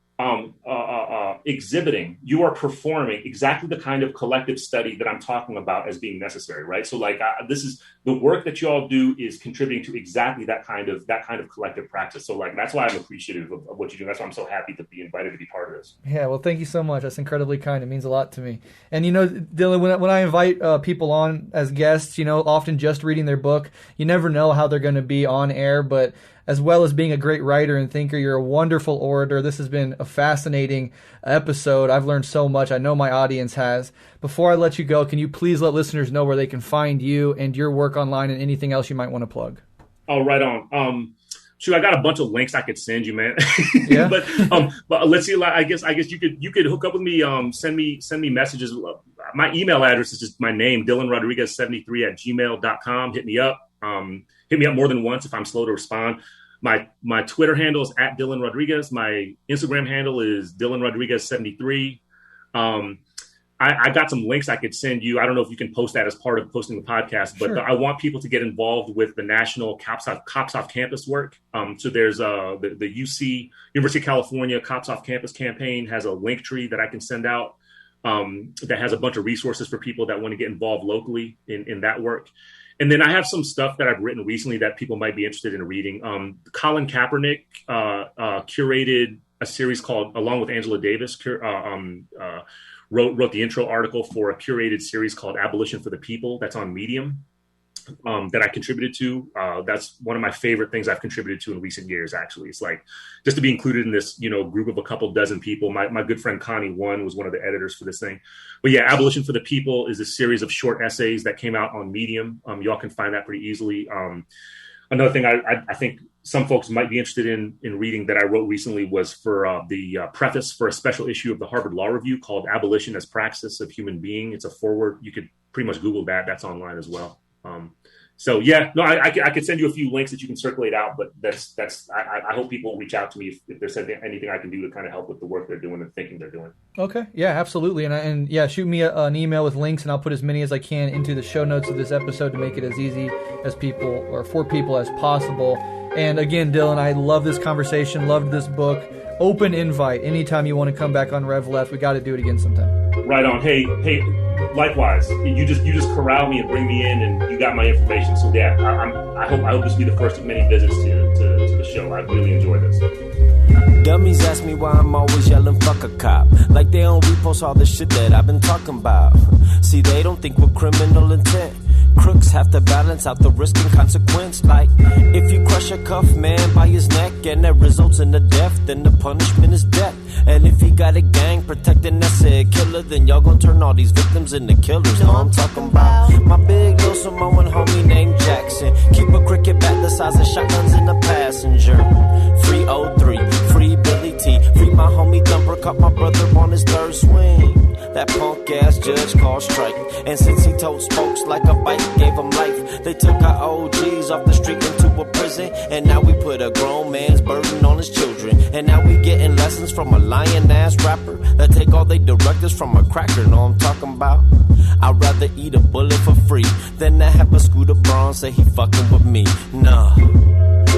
exhibiting, you are performing exactly the kind of collective study that I'm talking about as being necessary, right? So like this is the work that you all do is contributing to exactly that kind of collective practice. So like that's why I'm appreciative of what you do. That's why I'm so happy to be invited to be part of this. Yeah, well, thank you so much. That's incredibly kind. It means a lot to me. And Dylan, when I invite people on as guests, often just reading their book, you never know how they're going to be on air, but as well as being a great writer and thinker, you're a wonderful orator. This has been a fascinating episode. I've learned so much. I know my audience has. Before I let you go, can you please let listeners know where they can find you and your work online and anything else you might want to plug? Oh, right on. Shoot, I got a bunch of links I could send you, man. Yeah. but let's see. I guess you could hook up with me. Send me messages. My email address is just my name, DylanRodriguez73@gmail.com. Hit me up. Hit me up more than once if I'm slow to respond. My Twitter handle is @Dylan Rodriguez. My Instagram handle is Dylan Rodriguez73. I got some links I could send you. I don't know if you can post that as part of posting the podcast, but sure. I want people to get involved with the national Cops Off Campus work. So there's the UC, University of California Cops Off Campus campaign has a link tree that I can send out that has a bunch of resources for people that want to get involved locally in that work. And then I have some stuff that I've written recently that people might be interested in reading. Colin Kaepernick curated a series called, along with Angela Davis, wrote the intro article for a curated series called Abolition for the People that's on Medium that I contributed to. That's one of my favorite things I've contributed to in recent years, actually. It's like just to be included in this, group of a couple dozen people. My good friend Connie One was one of the editors for this thing. But yeah, Abolition for the People is a series of short essays that came out on Medium. Y'all can find that pretty easily. Another thing I think some folks might be interested in reading that I wrote recently was for the preface for a special issue of the Harvard Law Review called Abolition as Praxis of Human Being. It's a foreword. You could pretty much Google that. That's online as well. So yeah, no, I could send you a few links that you can circulate out, but I hope people reach out to me if there's anything I can do to kind of help with the work they're doing and thinking they're doing. Okay. Yeah, absolutely. And yeah, shoot me an email with links and I'll put as many as I can into the show notes of this episode to make it as easy as for people as possible. And again, Dylan, I love this conversation, loved this book. Open invite. Anytime you want to come back on Rev Left, we got to do it again sometime. Right on. Hey, likewise. You just corral me and bring me in, and you got my information. So yeah, I hope this will be the first of many visits to the show. I really enjoy this. Dummies ask me why I'm always yelling fuck a cop, like they don't repost all the shit that I've been talking about. See, they don't think we're criminal intent. Crooks have to balance out the risk and consequence. Like, if you crush a cuff man by his neck and that results in a death, then the punishment is death. And if he got a gang protecting that said killer, then y'all gonna turn all these victims into killers. Know I'm talking about my big little Samoan homie named Jackson. Keep a cricket bat the size of shotguns in the passenger. Free 03, free Billy T, free my homie Thumper, caught my brother on his third swing. That punk ass judge called strike, and since he told spokes like a bike, gave him life. They took our OGs off the street into a prison, and now we put a grown man's burden on his children. And now we getting lessons from a lying ass rapper that take all they directives from a cracker. Know I'm talking about? I'd rather eat a bullet for free than to have a Scooter Braun say he fucking with me. Nah.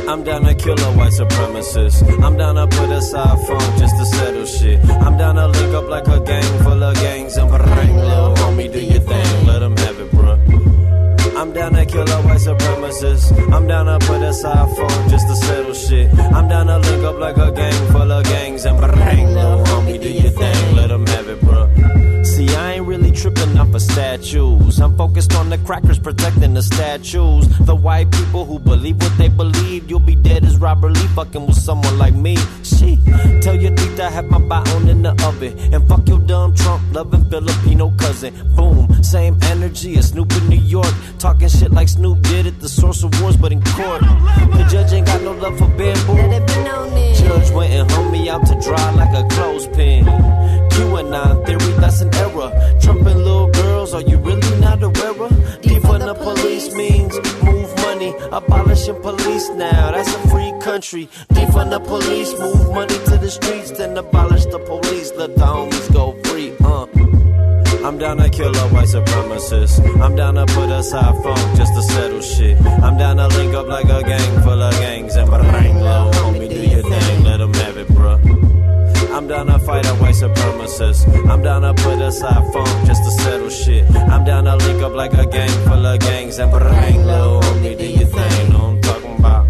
I'm down to kill a white supremacist. I'm down to put aside funk just to settle shit. I'm down to link up like a gang full of gangs and bang, little homie, do your thing, let them have it, bruh. I'm down to kill a white supremacist. I'm down to put aside funk just to settle shit. I'm down to link up like a gang full of gangs and bang, little homie, do your thing, let them have it, bruh. See, I ain't really tripping off of statues. I'm focused on the crackers protecting the statues. The white people who believe what they believe. You'll be dead as Robert Lee fucking with someone like me. She tell your teeth I have my bone in the oven. And fuck your dumb Trump loving Filipino cousin. Boom, same energy as Snoop in New York. Talking shit like Snoop did at the Source Awards, but in court. The judge ain't got no love for bamboo. Judge went and hung me out to dry like a clothespin. QAnon theory, that's an error. Trump and little girls, are you really not a wearer? Defund the police means move money. Abolishing police now, that's a free country. Defund the police, move money to the streets. Then abolish the police, let the homies go free, I'm down to kill a white supremacist. I'm down to put aside funk just to settle shit. I'm down to link up like a gang full of gangs and bang, little homie, do your thing, let them have it, bruh. I'm down to fight a white supremacist. I'm down to put aside funk just to settle shit. I'm down to link up like a gang full of gangs and bang, little homie, do your thing, know what I'm talking about.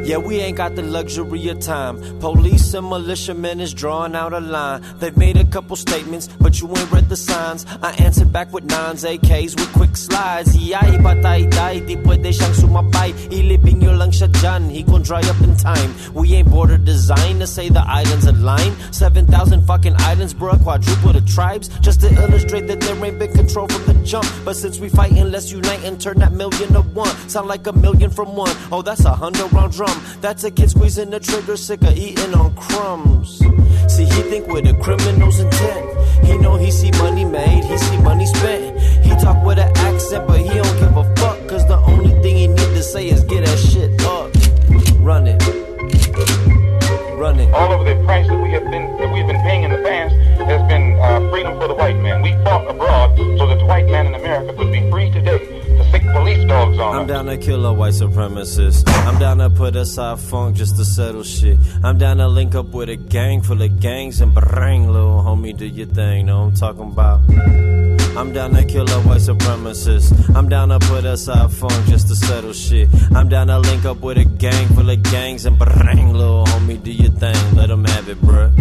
Yeah, we ain't got the luxury of time. Police and militiamen is drawing out a line. They've made a couple statements, but you ain't read the signs. I answered back with 9s, AKs, with quick slides. Iyay, patay, die, di pwede siyang sumabay. Ilibing nyo lang siya dyan, he gon' dry up in time. We ain't border designed to say the islands align. 7,000 fucking islands, bruh, quadruple the tribes. Just to illustrate that there ain't been control from the jump. But since we fightin', let's unite and turn that million to one. Sound like a million from one. Oh, that's a 100-round drum. That's a kid squeezing the trigger, sick of eating on crumbs. See, he think with a criminal's intent. He know he see money made, he see money spent. He talk with an accent, but he don't give a fuck. Cause the only thing he need to say is get that shit up. Run it. Run it. All of the price that we've been paying in the past has been freedom for the white man. We fought abroad so that the white man in America could be free today. Sick police dogs on I'm down to kill a white supremacist. I'm down to put aside funk just to settle shit. I'm down to link up with a gang full of gangs and bang, little homie, do your thing, know what I'm talking about. I'm down to kill a white supremacist. I'm down to put aside funk just to settle shit. I'm down to link up with a gang full of gangs and bang, little homie, do your thing, let them have it, bruh.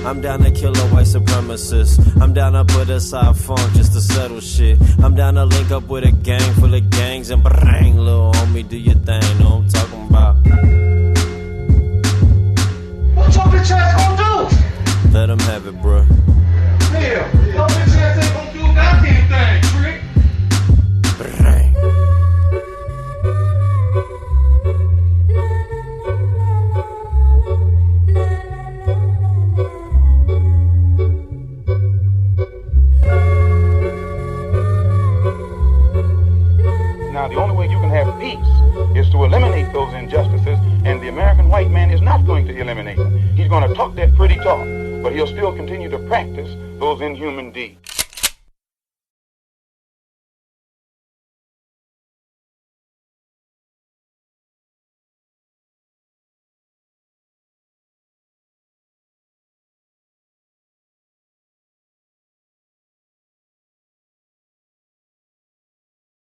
I'm down to kill a white supremacist. I'm down to put aside funk just to settle shit. I'm down to link up with a gang full of gangs and bang, little homie, do your thing, know what I'm talking about. What your bitch ass gonna do? Let them have it, bruh. Hell, your bitch ass ain't gonna do a goddamn thing, trick. Bang. Now, the only way you can have peace is to eliminate those injustices, and the American white man is not going to eliminate them. He's going to talk that pretty talk, but he'll still continue to practice those inhuman deeds.